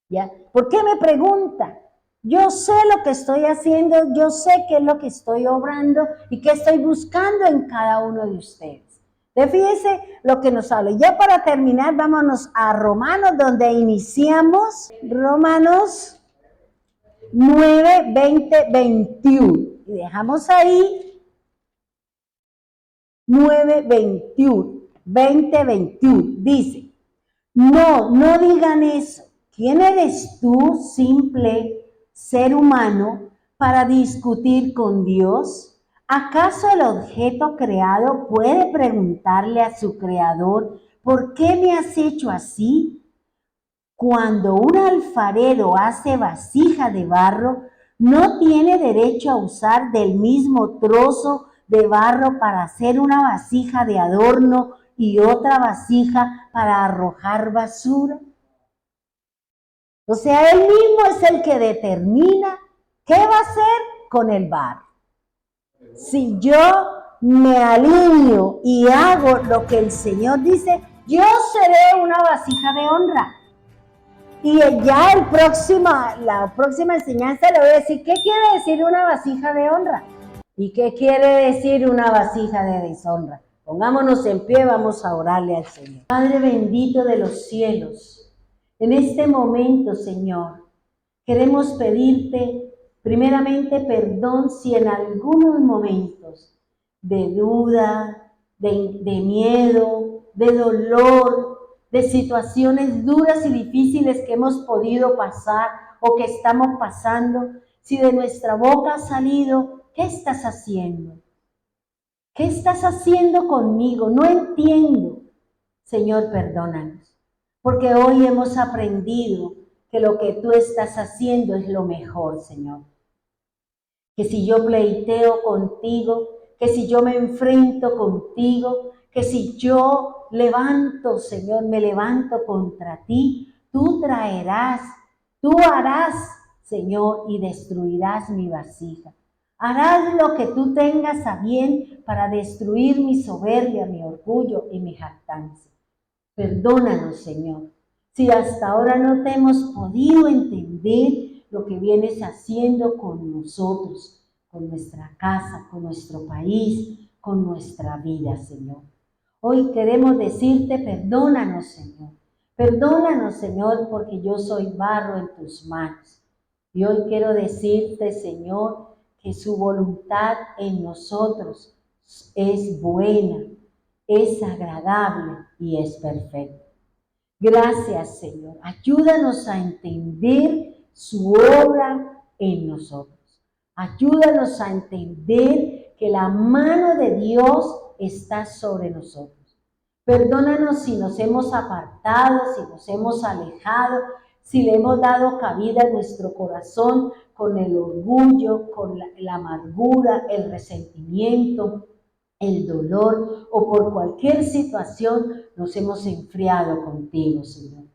¿Ya? ¿Por qué me pregunta? Yo sé lo que estoy haciendo, yo sé qué es lo que estoy obrando y qué estoy buscando en cada uno de ustedes. Entonces fíjese lo que nos habla. Ya para terminar, vámonos a Romanos, donde iniciamos. Romanos 9, 20, 21. Y dejamos ahí 9, 21, 20, 21. Dice, no digan eso. ¿Quién eres tú, simple ser humano, para discutir con Dios? ¿Acaso el objeto creado puede preguntarle a su creador, ¿por qué me has hecho así? Cuando un alfarero hace vasija de barro, no tiene derecho a usar del mismo trozo de barro para hacer una vasija de adorno y otra vasija para arrojar basura? O sea, Él mismo es el que determina qué va a hacer con el barro. Si yo me alineo y hago lo que el Señor dice, yo seré una vasija de honra. Y ya la próxima enseñanza le voy a decir, ¿qué quiere decir una vasija de honra? ¿Y qué quiere decir una vasija de deshonra? Pongámonos en pie, vamos a orarle al Señor. Padre bendito de los cielos, en este momento, Señor, queremos pedirte primeramente perdón si en algunos momentos de duda, de miedo, de dolor, de situaciones duras y difíciles que hemos podido pasar o que estamos pasando, si de nuestra boca ha salido, ¿qué estás haciendo? ¿Qué estás haciendo conmigo? No entiendo. Señor, perdónanos, porque hoy hemos aprendido que lo que tú estás haciendo es lo mejor, Señor. Que si yo pleiteo contigo, que si yo me enfrento contigo, que si yo levanto, Señor, me levanto contra ti, tú traerás, tú harás, Señor, y destruirás mi vasija. Harás lo que tú tengas a bien para destruir mi soberbia, mi orgullo y mi jactancia. Perdónanos, Señor, si hasta ahora no te hemos podido entender lo que vienes haciendo con nosotros, con nuestra casa, con nuestro país, con nuestra vida, Señor. Hoy queremos decirte, perdónanos, Señor. Perdónanos, Señor, porque yo soy barro en tus manos. Y hoy quiero decirte, Señor, que su voluntad en nosotros es buena, es agradable y es perfecta. Gracias, Señor. Ayúdanos a entender su obra en nosotros. Ayúdanos a entender que la mano de Dios está sobre nosotros. Perdónanos si nos hemos apartado, si nos hemos alejado, si le hemos dado cabida a nuestro corazón con el orgullo, con la amargura, el resentimiento, el dolor o por cualquier situación nos hemos enfriado contigo, Señor.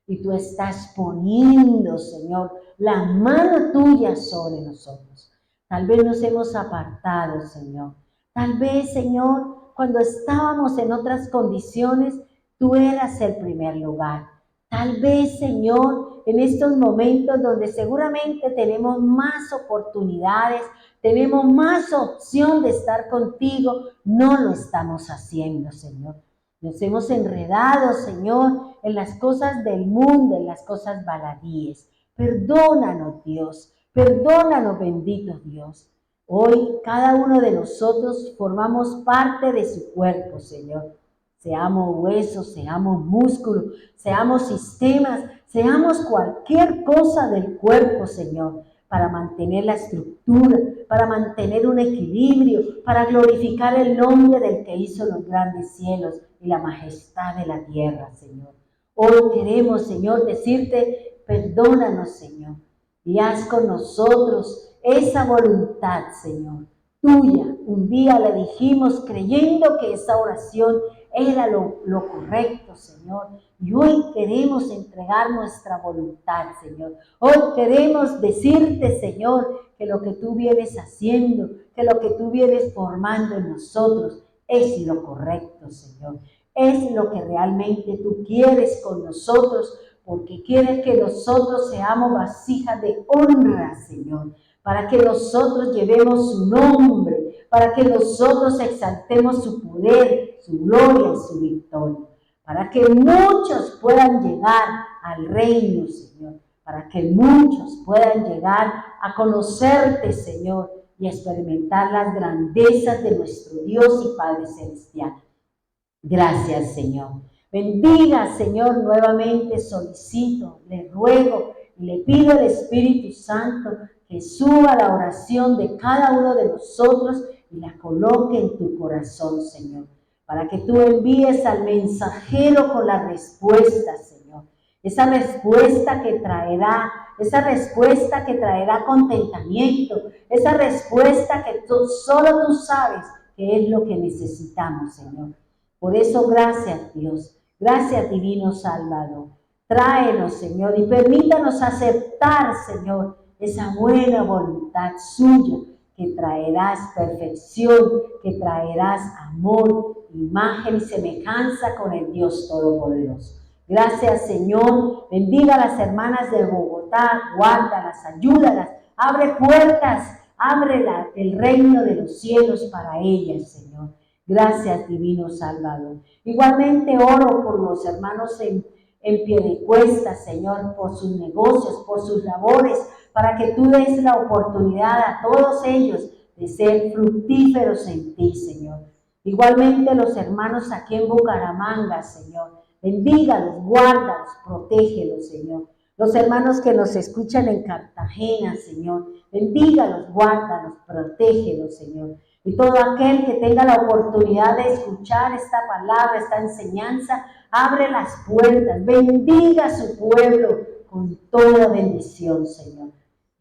Y tú estás poniendo, Señor, la mano tuya sobre nosotros. Tal vez nos hemos apartado, Señor. Tal vez, Señor, cuando estábamos en otras condiciones, tú eras el primer lugar. Tal vez, Señor, en estos momentos donde seguramente tenemos más oportunidades, tenemos más opción de estar contigo, no lo estamos haciendo, Señor. Nos hemos enredado, Señor, en las cosas del mundo, en las cosas baladíes. Perdónanos, Dios. Perdónanos, bendito Dios. Hoy cada uno de nosotros formamos parte de su cuerpo, Señor. Seamos huesos, seamos músculos, seamos sistemas, seamos cualquier cosa del cuerpo, Señor, para mantener la estructura, para mantener un equilibrio, para glorificar el nombre del que hizo los grandes cielos y la majestad de la tierra, Señor. Hoy queremos, Señor, decirte, perdónanos, Señor, y haz con nosotros esa voluntad, Señor, tuya. Un día le dijimos creyendo que esa oración era lo correcto, Señor. Y hoy queremos entregar nuestra voluntad, Señor. Hoy queremos decirte, Señor, que lo que tú vienes haciendo, que lo que tú vienes formando en nosotros es lo correcto, Señor. Es lo que realmente tú quieres con nosotros, porque quieres que nosotros seamos vasijas de honra, Señor, para que nosotros llevemos su nombre, para que nosotros exaltemos su poder, su gloria y su victoria, para que muchos puedan llegar al reino, Señor, para que muchos puedan llegar a conocerte, Señor, y a experimentar las grandezas de nuestro Dios y Padre Celestial. Gracias, Señor. Bendiga, Señor, nuevamente solicito, le ruego y le pido al Espíritu Santo que suba la oración de cada uno de nosotros y la coloque en tu corazón, Señor, para que tú envíes al mensajero con la respuesta, Señor. Esa respuesta que traerá contentamiento, esa respuesta que solo tú sabes que es lo que necesitamos, Señor. Por eso, gracias, Dios. Gracias, divino Salvador. Tráenos, Señor, y permítanos aceptar, Señor, esa buena voluntad suya, que traerás perfección, que traerás amor, imagen y semejanza con el Dios Todopoderoso. Gracias, Señor. Bendiga a las hermanas de Bogotá, guárdalas, ayúdalas, abre puertas, abre el reino de los cielos para ellas, Señor. Gracias, divino Salvador. Igualmente oro por los hermanos en Piedecuesta, Señor, por sus negocios, por sus labores, para que tú des la oportunidad a todos ellos de ser fructíferos en ti, Señor. Igualmente los hermanos aquí en Bucaramanga, Señor, bendígalos, guárdalos, protégelos, Señor. Los hermanos que nos escuchan en Cartagena, Señor, bendígalos, guárdalos, protégelos, Señor. Y todo aquel que tenga la oportunidad de escuchar esta palabra, esta enseñanza, abre las puertas, bendiga a su pueblo con toda bendición, Señor.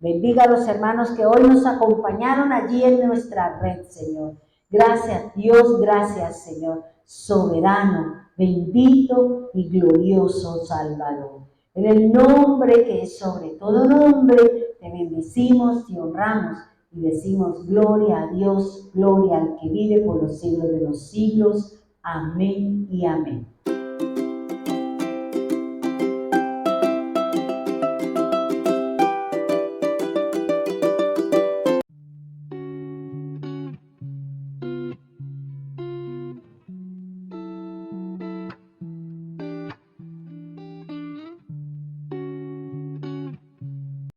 Bendiga a los hermanos que hoy nos acompañaron allí en nuestra red, Señor. Gracias, Dios, gracias, Señor, soberano, bendito y glorioso Salvador. En el nombre que es sobre todo nombre, te bendecimos y honramos y decimos gloria a Dios, gloria al que vive por los siglos de los siglos. Amén y amén.